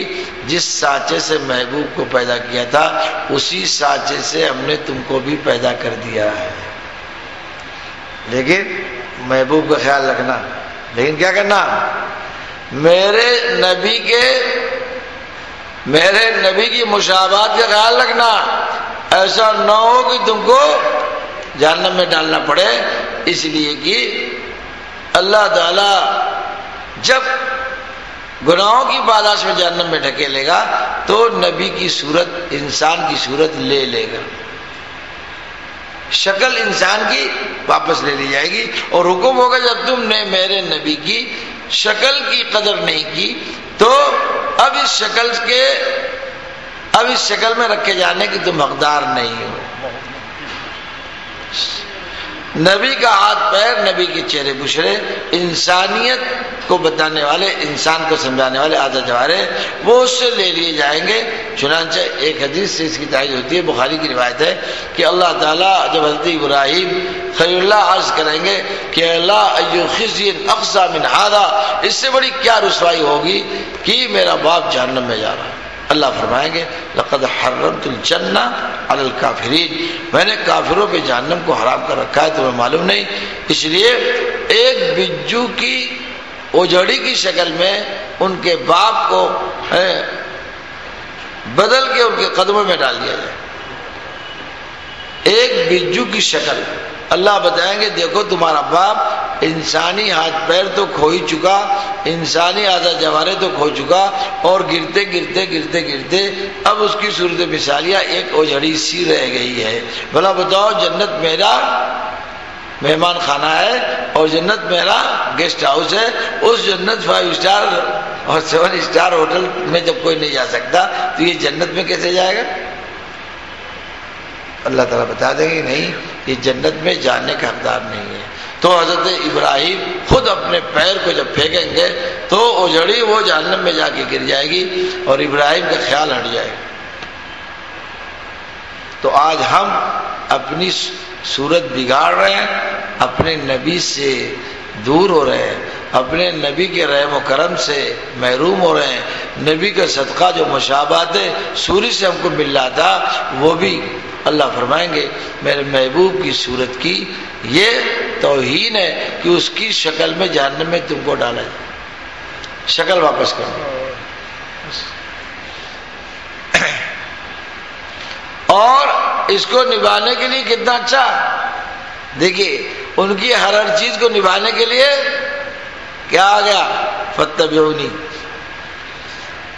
جس سانچے سے محبوب کو پیدا کیا تھا اسی سانچے سے ہم نے تم کو بھی پیدا کر دیا ہے. لیکن محبوب کا خیال رکھنا. لیکن کیا کرنا؟ میرے نبی کی مشابہت کا خیال رکھنا. ایسا نہ ہو کہ تم کو جہنم میں ڈالنا پڑے. اس لیے کہ اللہ تعالیٰ جب گناہوں کی پاداش میں جہنم میں ڈھکیلے گا تو نبی کی صورت، انسان کی صورت لے لے گا. شکل انسان کی واپس لے لی جائے گی اور حکم ہوگا جب تم نے میرے نبی کی شکل کی قدر نہیں کی تو اب اس شکل میں رکھے جانے کی تم حقدار نہیں ہو. نبی کا ہاتھ پیر، نبی کے چہرے بشرے، انسانیت کو بتانے والے، انسان کو سمجھانے والے آدھا جوارے وہ اس سے لے لیے جائیں گے. چنانچہ ایک حدیث سے اس کی تائید ہوتی ہے، بخاری کی روایت ہے کہ اللہ تعالیٰ جب حضرت ابراہیم خلیل اللہ عرض کریں گے کہ اللہ ایو خزی اقصی من ھذا، اس سے بڑی کیا رسوائی ہوگی کہ میرا باپ جہنم میں جا رہا ہے. اللہ فرمائیں گے لقد حرمت الجنہ علی الکافرین، میں نے کافروں پہ جہنم کو حرام کر رکھا ہے، تمہیں معلوم نہیں. اس لیے ایک بجو کی اوجڑی کی شکل میں ان کے باپ کو بدل کے ان کے قدموں میں ڈال دیا جائے. ایک بجو کی شکل. اللہ بتائیں گے دیکھو تمہارا باپ انسانی ہاتھ پیر تو کھو ہی چکا، انسانی آدھا جوارے تو کھو چکا، اور گرتے گرتے گرتے گرتے اب اس کی صورت مثالیہ ایک اوجھڑی سی رہ گئی ہے. بھلا بتاؤ جنت میرا مہمان خانہ ہے اور جنت میرا گیسٹ ہاؤس ہے. اس جنت 5 اسٹار اور 7 اسٹار ہوٹل میں جب کوئی نہیں جا سکتا تو یہ جنت میں کیسے جائے گا؟ اللہ تعالیٰ بتا دیں گے نہیں، یہ جنت میں جانے کا حقدار نہیں ہے. تو حضرت ابراہیم خود اپنے پیر کو جب پھینکیں گے تو اوجھڑی وہ جہنم میں جا کے گر جائے گی اور ابراہیم کا خیال ہٹ جائے گا. تو آج ہم اپنی صورت بگاڑ رہے ہیں، اپنے نبی سے دور ہو رہے ہیں، اپنے نبی کے رحم و کرم سے محروم ہو رہے ہیں. نبی کا صدقہ جو مشابہت سوری سے ہم کو مل رہا تھا وہ بھی اللہ فرمائیں گے میرے محبوب کی صورت کی یہ توہین ہے کہ اس کی شکل میں جہنم میں تم کو ڈالا جائے. شکل واپس کر دو. اور اس کو نبھانے کے لیے کتنا اچھا دیکھیے، ان کی ہر چیز کو نبھانے کے لیے کیا آ گیا؟ فاتبعونی،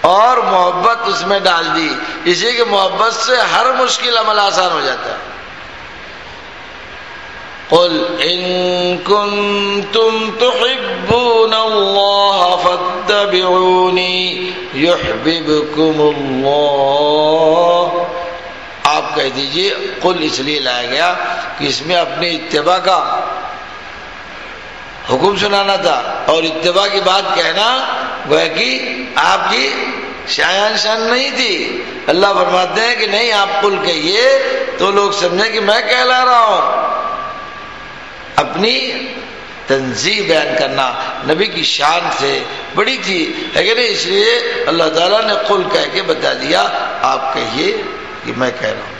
اور محبت اس میں ڈال دی. اسی کی محبت سے ہر مشکل عمل آسان ہو جاتا ہے. قل ان کنتم تحبون اللہ فاتبعونی یحببکم اللہ. آپ کہہ دیجئے قل اس لیے لایا گیا کہ اس میں اپنی اتباع کا حکم سنانا تھا، اور اتباع کی بات کہنا گویا کہ آپ کی شایان شان نہیں تھی. اللہ فرماتے ہیں کہ نہیں، آپ قل کہیے تو لوگ سمجھیں کہ میں کہلا رہا ہوں. اپنی تنزیہ بیان کرنا نبی کی شان سے بڑی تھی، لیکن اس لیے اللہ تعالیٰ نے قل کہہ کے بتا دیا آپ کہیے کہ میں کہہ رہا ہوں.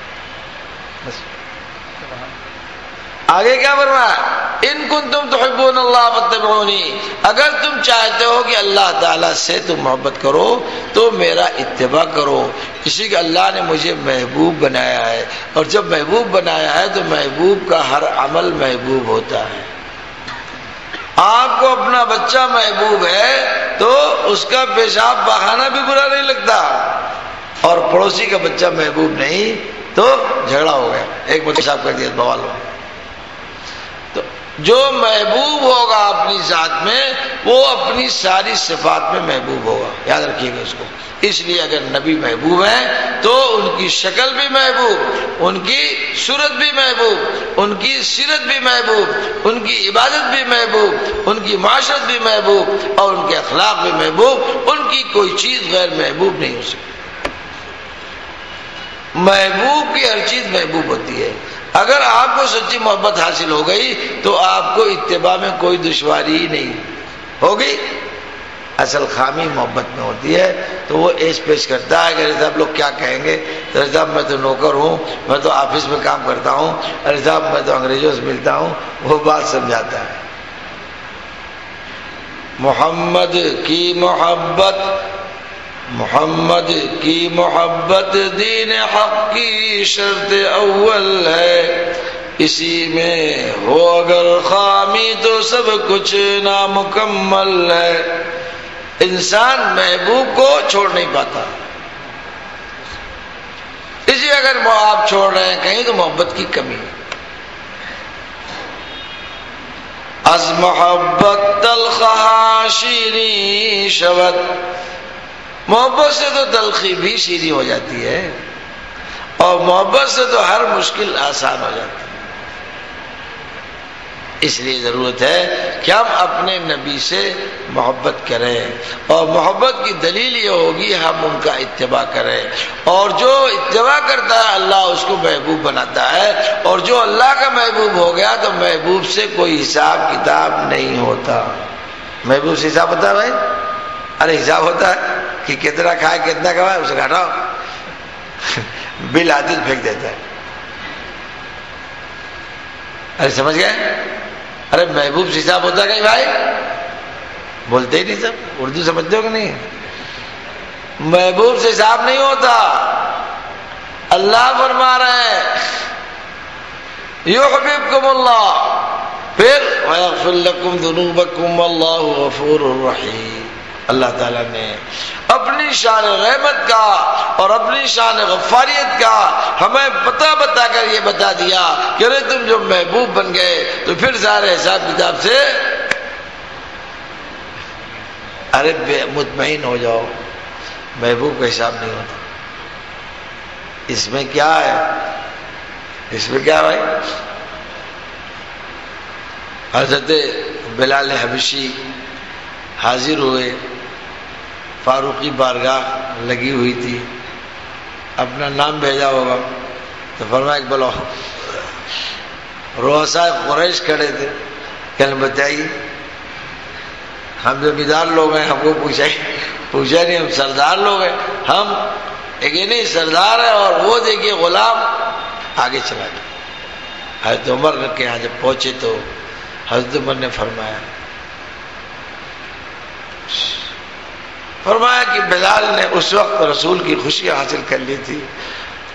آگے کیا فرمایا؟ ان کنتم تحبون اللہ فاتبعونی، اگر تم چاہتے ہو کہ اللہ تعالیٰ سے تم محبت کرو تو میرا اتباع کرو. اسی کہ اللہ نے مجھے محبوب بنایا ہے، اور جب محبوب بنایا ہے تو محبوب کا ہر عمل محبوب ہوتا ہے. آپ کو اپنا بچہ محبوب ہے تو اس کا پیشاب پاخانہ بھی برا نہیں لگتا، اور پڑوسی کا بچہ محبوب نہیں تو جھگڑا ہو گیا، ایک پیشاب کر دیا بوال ہو. تو جو محبوب ہوگا اپنی ذات میں وہ اپنی ساری صفات میں محبوب ہوگا، یاد رکھیے گا اس کو. اس لیے اگر نبی محبوب ہیں تو ان کی شکل بھی محبوب، ان کی صورت بھی محبوب، ان کی سیرت بھی محبوب، ان کی عبادت بھی محبوب، ان کی معاشرت بھی محبوب، اور ان کے اخلاق بھی محبوب. ان کی کوئی چیز غیر محبوب نہیں ہو سکتی. محبوب کی ہر چیز محبوب ہوتی ہے. اگر آپ کو سچی محبت حاصل ہو گئی تو آپ کو اتباع میں کوئی دشواری ہی نہیں ہوگی. اصل خامی محبت میں ہوتی ہے تو وہ ایش پیش کرتا ہے کہ ارے صاحب لوگ کیا کہیں گے، ارے صاحب میں تو نوکر ہوں، میں تو آفس میں کام کرتا ہوں، ارے صاحب میں تو انگریزوں سے ملتا ہوں. وہ بات سمجھاتا ہے. محمد کی محبت، محمد کی محبت دین حق کی شرط اول ہے. اسی میں ہو اگر خامی تو سب کچھ نامکمل ہے. انسان محبوب کو چھوڑ نہیں پاتا، اسی اگر آپ چھوڑ رہے ہیں کہیں تو محبت کی کمی ہے. از محبت تلخہ شیریں شود، محبت سے تو تلخی بھی شیریں ہو جاتی ہے، اور محبت سے تو ہر مشکل آسان ہو جاتی ہے. اس لیے ضرورت ہے کہ ہم اپنے نبی سے محبت کریں، اور محبت کی دلیل یہ ہوگی ہم ان کا اتباع کریں. اور جو اتباع کرتا ہے اللہ اس کو محبوب بناتا ہے، اور جو اللہ کا محبوب ہو گیا تو محبوب سے کوئی حساب کتاب نہیں ہوتا. محبوب سے حساب ہوتا ہے بھائی؟ ارے حساب ہوتا ہے کہ کتنا کھائے کتنا کمائے، اسے گھٹاؤ، بل عادل پھینک دیتا ہے. ارے سمجھ گئے؟ ارے محبوب سے حساب ہوتا ہے کہیں بھائی؟ بولتے ہی نہیں سب. اردو سمجھتے ہو کہ نہیں؟ محبوب سے حساب نہیں ہوتا. اللہ فرما رہے ہیں یحببکم اللہ، پھر ویغفر لکم ذنوبکم واللہ غفور الرحیم. اللہ تعالیٰ نے اپنی شان رحمت کا اور اپنی شان غفاریت کا ہمیں بتا کر یہ بتا دیا کہ ارے تم جو محبوب بن گئے تو پھر سارے حساب کتاب سے ارے مطمئن ہو جاؤ، محبوب کا حساب نہیں ہوتا. اس میں کیا ہے؟ اس میں کیا بھائی؟ حضرت بلال حبشی حاضر ہوئے، فاروقی بارگاہ لگی ہوئی تھی، اپنا نام بھیجا ہوگا تو فرمایا کہ بولو. رؤساء قریش کھڑے تھے، کہنے بتائیے ہم زمیندار لوگ ہیں، ہم کو پوچھا نہیں، ہم سردار لوگ ہیں، ہم ایک نہیں سردار ہے، اور وہ دیکھیے غلام. آگے چلا گیا. حضرت عمر کے یہاں جب پہنچے تو حضرت عمر نے فرمایا کہ بلال نے اس وقت رسول کی خوشی حاصل کر لی تھی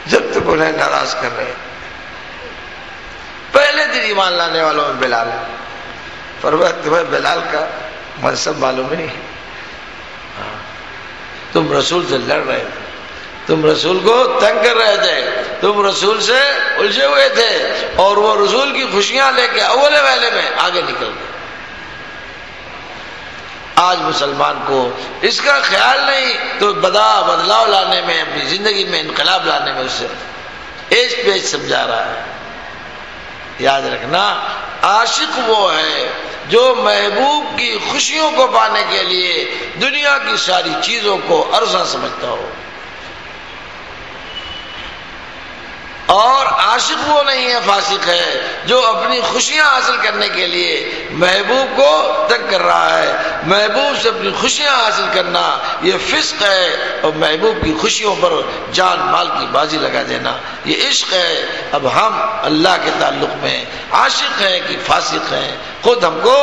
جب تک انہیں ناراض کر رہے. پہلے دن ایمان لانے والوں میں بلال ہے. فرمایا تمہیں بلال کا منصب معلوم نہیں، تم رسول سے لڑ رہے تھے، تم رسول کو تنگ کر رہے تھے، تم رسول سے الجھے ہوئے تھے، اور وہ رسول کی خوشیاں لے کے اول ویلے میں آگے نکل گئے. آج مسلمان کو اس کا خیال نہیں تو بدلاؤ لانے میں، اپنی زندگی میں انقلاب لانے میں اسے ایج پیج سمجھا رہا ہے. یاد رکھنا عاشق وہ ہے جو محبوب کی خوشیوں کو پانے کے لیے دنیا کی ساری چیزوں کو ارزاں سمجھتا ہو. اور عاشق وہ نہیں ہے، فاسق ہے جو اپنی خوشیاں حاصل کرنے کے لیے محبوب کو ترک کر رہا ہے. محبوب سے اپنی خوشیاں حاصل کرنا یہ فسق ہے، اور محبوب کی خوشیوں پر جان مال کی بازی لگا دینا یہ عشق ہے. اب ہم اللہ کے تعلق میں عاشق ہیں کہ فاسق ہیں، خود ہم کو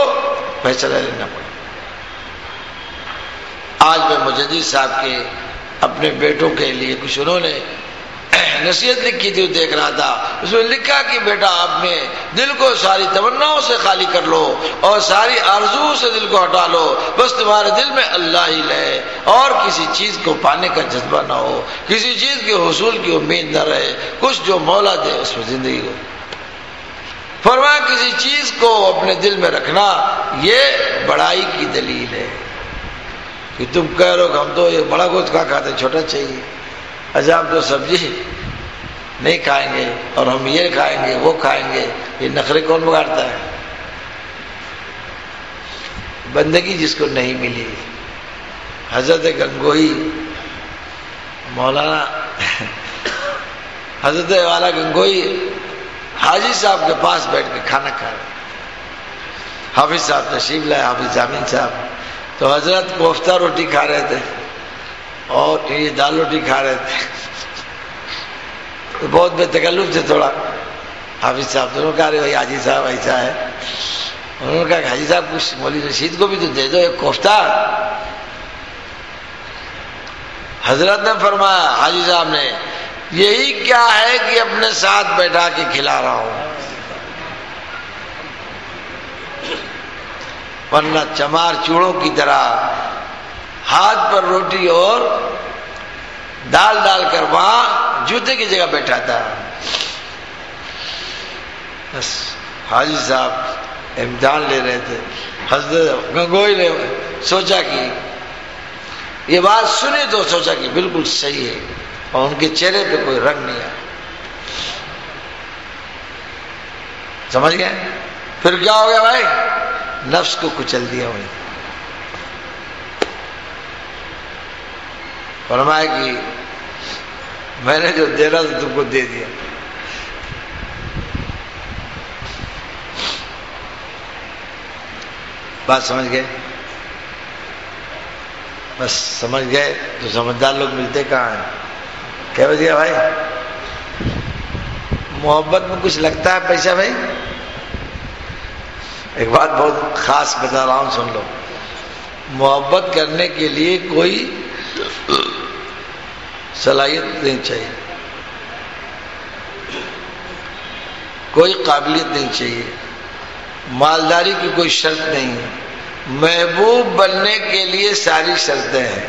فیصلہ لینا پڑے. آج میں مجدد صاحب کے اپنے بیٹوں کے لیے کچھ انہوں نے نصیحت لکھی تھی، دیکھ رہا تھا. اس میں لکھا کہ بیٹا اپنے دل کو ساری تمناؤں سے خالی کر لو اور ساری آرزو سے دل کو ہٹا لو. بس تمہارے دل میں اللہ ہی رہے اور کسی چیز کو پانے کا جذبہ نہ ہو، کسی چیز کے حصول کی امید نہ رہے. کچھ جو مولا دے اس میں زندگی ہو. فرمایا کسی چیز کو اپنے دل میں رکھنا یہ بڑائی کی دلیل ہے. کہ تم کہہ رہو کہ ہم تو یہ بڑا گوشت کھاتے چھوٹا چاہیے، اچھا ہم تو سبزی نہیں کھائیں گے اور ہم یہ کھائیں گے وہ کھائیں گے. یہ نخرے کون بگاڑتا ہے؟ بندگی جس کو نہیں ملی. حضرت گنگوئی مولانا حضرت والا گنگوئی حاجی صاحب کے پاس بیٹھ کے کھانا کھا رہے. حافظ صاحب تشریف لائے، حافظ جامین صاحب. تو حضرت کوفتہ روٹی کھا رہے تھے اور یہ دال روٹی کھا رہے تھے. بہت بے تکلف تھے تھوڑا. حافظ صاحب دونوں کہا رہے بھائی حاجی صاحب ایسا ہے. انہوں نے کہا کہ حاجی صاحب کچھ مولوی رشید کو بھی تو دے دو ایک کوفتہ. حضرت نے فرمایا حاجی صاحب نے یہی کیا ہے کہ اپنے ساتھ بیٹھا کے کھلا رہا ہوں، ورنہ چمار چوڑوں کی طرح ہاتھ پر روٹی اور دال ڈال کر وہاں جوتے کی جگہ بیٹھا تھا. بس حاجی صاحب امتحان لے رہے تھے. حضرت گنگوئی نے سوچا کہ یہ بات سنی تو سوچا کہ بالکل صحیح ہے، اور ان کے چہرے پہ کوئی رنگ نہیں آیا. سمجھ گئے؟ پھر کیا ہو گیا بھائی؟ نفس کو کچل دیا. وہی فرمایا کہ میں نے جو دینا تھا تم کو دے دیا. بات سمجھ گئے؟ بس سمجھ گئے تو سمجھدار لوگ ملتے کہاں ہیں؟ کیا بجے بھائی؟ محبت میں کچھ لگتا ہے پیسہ بھائی؟ ایک بات بہت خاص بتا رہا ہوں، سن لو. محبت کرنے کے لیے کوئی صلاحیت نہیں چاہیے، کوئی قابلیت نہیں چاہیے، مالداری کی کوئی شرط نہیں ہے. محبوب بننے کے لیے ساری شرطیں ہیں،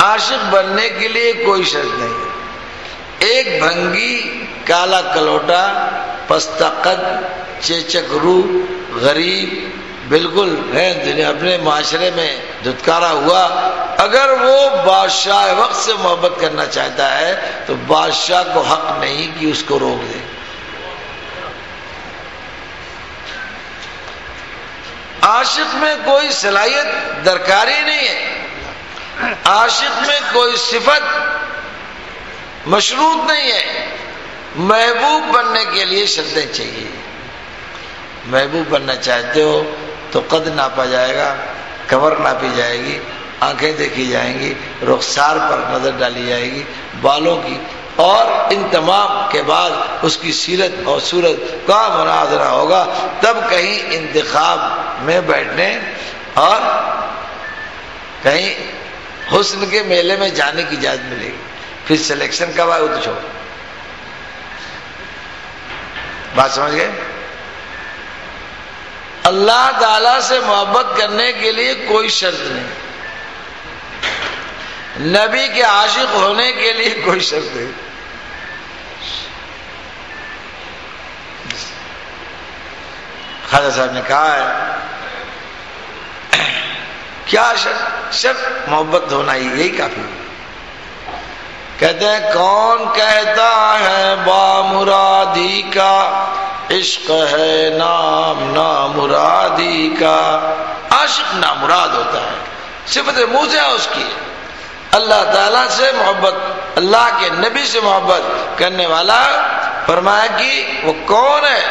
عاشق بننے کے لیے کوئی شرط نہیں ہے. ایک بھنگی، کالا کلوٹا، پستہ قد، چیچک روح، غریب بالکل ہے دنیا اپنے معاشرے میں دھتکارا ہوا، اگر وہ بادشاہ وقت سے محبت کرنا چاہتا ہے تو بادشاہ کو حق نہیں کہ اس کو روک دے. عاشق میں کوئی صلاحیت درکاری نہیں ہے، عاشق میں کوئی صفت مشروط نہیں ہے. محبوب بننے کے لیے شرطیں چاہیے. محبوب بننا چاہتے ہو تو قد ناپا جائے گا، کمر ناپی جائے گی، آنکھیں دیکھی جائیں گی، رخسار پر نظر ڈالی جائے گی، بالوں کی، اور ان تمام کے بعد اس کی سیرت اور صورت کا مناظرہ ہوگا. تب کہیں انتخاب میں بیٹھنے اور کہیں حسن کے میلے میں جانے کی اجازت ملے گی. پھر سلیکشن کب آئے وہ تو چھوڑ. بات سمجھ گئے؟ اللہ تعالی سے محبت کرنے کے لیے کوئی شرط نہیں، نبی کے عاشق ہونے کے لیے کوئی شرط نہیں. خواجہ صاحب نے کہا ہے کیا شرط محبت ہونا ہی یہی کافی. کہتے ہیں کون کہتا ہے بامرادی کا عشق ہے نام نامرادی کا. عاشق نامراد ہوتا ہے، صفت منہ سے ہے اس کی. اللہ تعالیٰ سے محبت، اللہ کے نبی سے محبت کرنے والا فرمایا کہ وہ کون ہے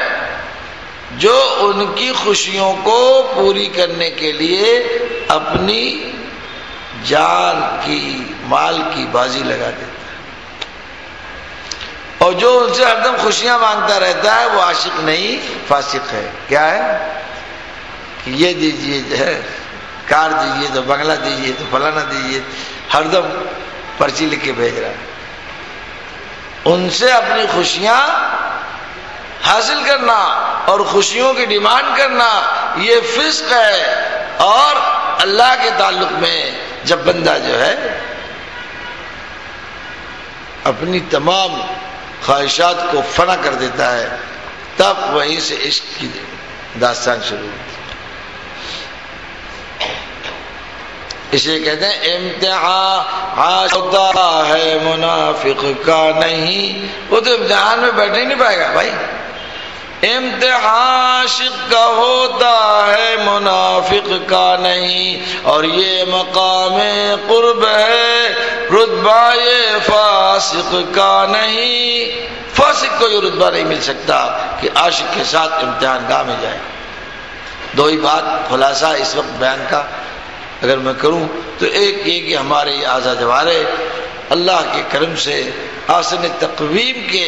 جو ان کی خوشیوں کو پوری کرنے کے لیے اپنی جان کی، مال کی بازی لگا دیتا ہے، اور جو ان سے ہر دم خوشیاں مانگتا رہتا ہے وہ عاشق نہیں، فاسق ہے. کیا ہے کہ یہ دیجئے جو ہے کار دیجئے تو بنگلہ دیجئے تو فلانا دیجئے، ہر دم پرچی لکھ کے بھیج رہا ہے. ان سے اپنی خوشیاں حاصل کرنا اور خوشیوں کی ڈیمانڈ کرنا یہ فسق ہے. اور اللہ کے تعلق میں جب بندہ جو ہے اپنی تمام خواہشات کو فنا کر دیتا ہے تب وہیں سے عشق کی داستان شروع ہوتی ہے. اسے کہتے ہیں امتحان ہوتا ہے منافق کا نہیں. وہ تو امتحان میں بیٹھ نہیں پائے گا بھائی. امتحان عاشق کا ہوتا ہے منافق کا نہیں، اور یہ مقام قرب ہے رتبہ یہ فاسق کا نہیں. فاسق کو یہ رتبہ نہیں مل سکتا کہ عاشق کے ساتھ امتحان گاہ میں جائے. دو ہی بات خلاصہ اس وقت بیان کا اگر میں کروں تو ایک یہ کہ ہمارے یہ آزا جوارے اللہ کے کرم سے آسن تقویم کے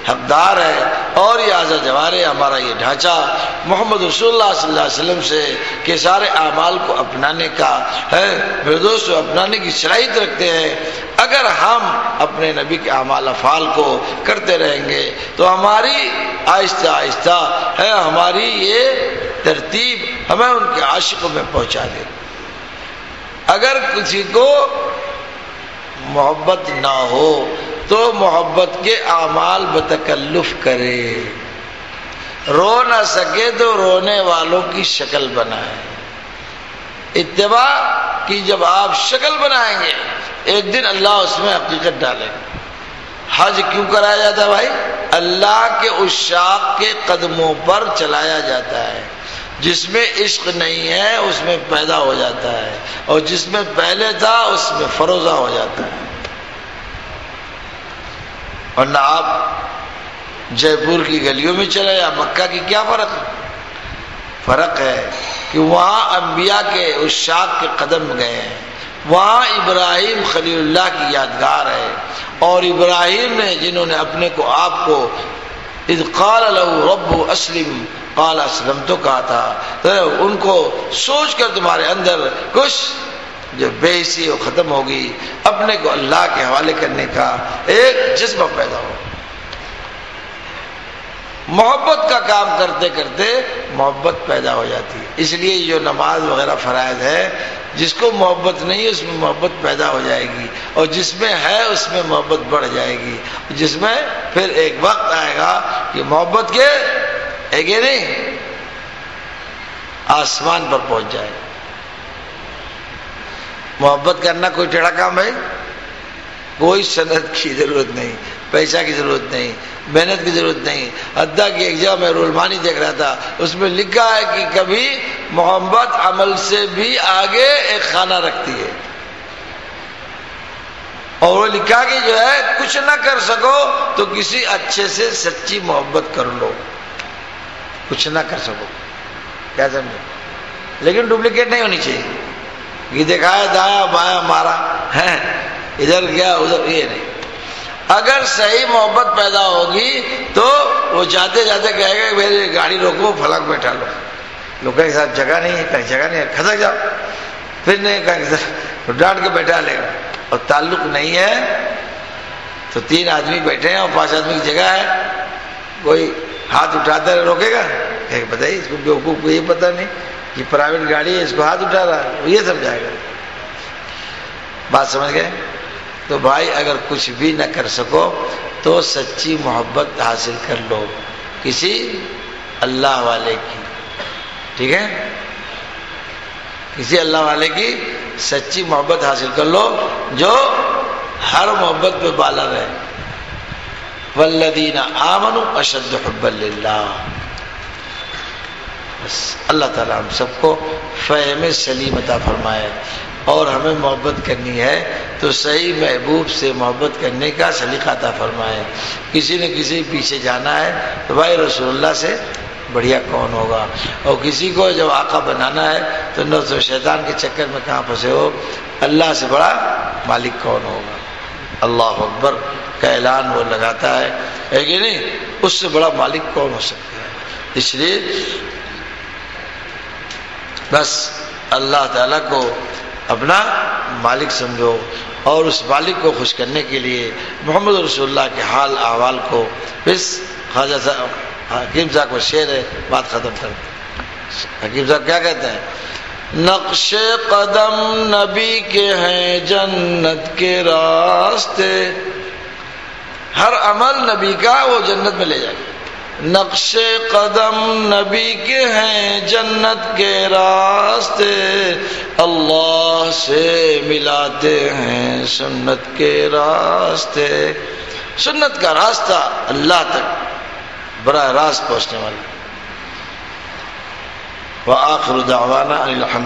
حقدار ہے، اور یہ آزا جوارے ہمارا یہ ڈھانچہ محمد رسول اللہ صلی اللہ علیہ وسلم سے کہ سارے اعمال کو اپنانے کا ہے، میرے دوستو اپنانے کی صلاحیت رکھتے ہیں. اگر ہم اپنے نبی کے اعمال افعال کو کرتے رہیں گے تو ہماری آہستہ آہستہ ہے ہماری یہ ترتیب ہمیں ان کے عاشقوں میں پہنچا دے. اگر کسی کو محبت نہ ہو تو محبت کے اعمال بتکلف کرے، رو نہ سکے تو رونے والوں کی شکل بنائے. اتباع کی جب آپ شکل بنائیں گے ایک دن اللہ اس میں حقیقت ڈالے گا. حج کیوں کرایا جاتا ہے بھائی؟ اللہ کے عشاق کے قدموں پر چلایا جاتا ہے. جس میں عشق نہیں ہے اس میں پیدا ہو جاتا ہے، اور جس میں پہلے تھا اس میں فروزہ ہو جاتا ہے. ورنہ آپ جے پور کی گلیوں میں چلے یا مکہ کی کیا فرق ہے؟ فرق ہے کہ وہاں انبیاء کے عشاق کے قدم گئے ہیں، وہاں ابراہیم خلیل اللہ کی یادگار ہے، اور ابراہیم نے جنہوں نے اپنے کو آپ کو اذ قال له رب اسلم قال اسلمت تو کہا تھا، ان کو سوچ کر تمہارے اندر کچھ جو بے حسی وہ ختم ہوگی، اپنے کو اللہ کے حوالے کرنے کا ایک جذبہ پیدا ہو. محبت کا کام کرتے کرتے محبت پیدا ہو جاتی ہے. اس لیے جو نماز وغیرہ فرائض ہے جس کو محبت نہیں اس میں محبت پیدا ہو جائے گی، اور جس میں ہے اس میں محبت بڑھ جائے گی، جس میں پھر ایک وقت آئے گا کہ محبت کے ایک ہی نہیں آسمان پر پہنچ جائے. محبت کرنا کوئی ٹیڑھا کام ہے؟ کوئی سند کی ضرورت نہیں، پیسہ کی ضرورت نہیں، محنت کی ضرورت نہیں. حتیٰ کہ ایک جگہ میں رولمانی دیکھ رہا تھا، اس میں لکھا ہے کہ کبھی محبت عمل سے بھی آگے ایک خانہ رکھتی ہے. اور وہ لکھا کہ جو ہے کچھ نہ کر سکو تو کسی اچھے سے سچی محبت کر لو. کچھ نہ کر سکو کیا سمجھے، لیکن ڈپلیکیٹ نہیں ہونی چاہیے کہ دکھایا دایا بایاں مارا ہے ادھر گیا ادھر، یہ نہیں. اگر صحیح محبت پیدا ہوگی تو وہ جاتے جاتے کہے گا کہ میری گاڑی روکو فلاں کو بیٹھا لو. لوگ کے ساتھ جگہ نہیں ہے، کہیں جگہ نہیں ہے، کھسک جاؤ. پھر نہیں کہیں ڈانٹ کے بیٹھا لے گا. اور تعلق نہیں ہے تو 3 آدمی بیٹھے ہیں اور 5 آدمی کی جگہ ہے، کوئی ہاتھ اٹھاتا ہے روکے گا؟ کہ بتائیے اس کو بیوقوف کو یہ پتہ نہیں کہ پرائیویٹ گاڑی ہے اس کو ہاتھ اٹھا رہا ہے، وہ یہ سمجھائے گا. بات سمجھ گئے؟ تو بھائی اگر کچھ بھی نہ کر سکو تو سچی محبت حاصل کر لو کسی اللہ والے کی. ٹھیک ہے، کسی اللہ والے کی سچی محبت حاصل کر لو جو ہر محبت پہ بالا رہے. والذین آمنوا اشد حبا للہ. بس اللہ تعالیٰ ہم سب کو فہم سلیم عطا فرمائے، اور ہمیں محبت کرنی ہے تو صحیح محبوب سے محبت کرنے کا سلیقہ عطا فرمائے۔ کسی نے کسی پیچھے جانا ہے تو بھائی رسول اللہ سے بڑھیا کون ہوگا، اور کسی کو جب آقا بنانا ہے تو نفس و شیطان کے چکر میں کہاں پھنسے ہو، اللہ سے بڑا مالک کون ہوگا؟ اللہ اکبر کا اعلان وہ لگاتا ہے کہ نہیں، اس سے بڑا مالک کون ہو سکتا ہے؟ اس لیے بس اللہ تعالیٰ کو اپنا مالک سمجھو، اور اس مالک کو خوش کرنے کے لیے محمد رسول اللہ کے حال احوال کو، بس خواجہ صاحب حکیم صاحب کو شعر ہے، بات ختم کرتے۔ حکیم صاحب کیا کہتے ہیں؟ نقش قدم نبی کے ہیں جنت کے راستے، ہر عمل نبی کا وہ جنت میں لے جائے گا۔ نقش قدم نبی کے ہیں جنت کے راستے، اللہ سے ملاتے ہیں سنت کے راستے۔ سنت کا راستہ اللہ تک براہ راست پہنچنے والا۔ وآخر دعوانا الحمد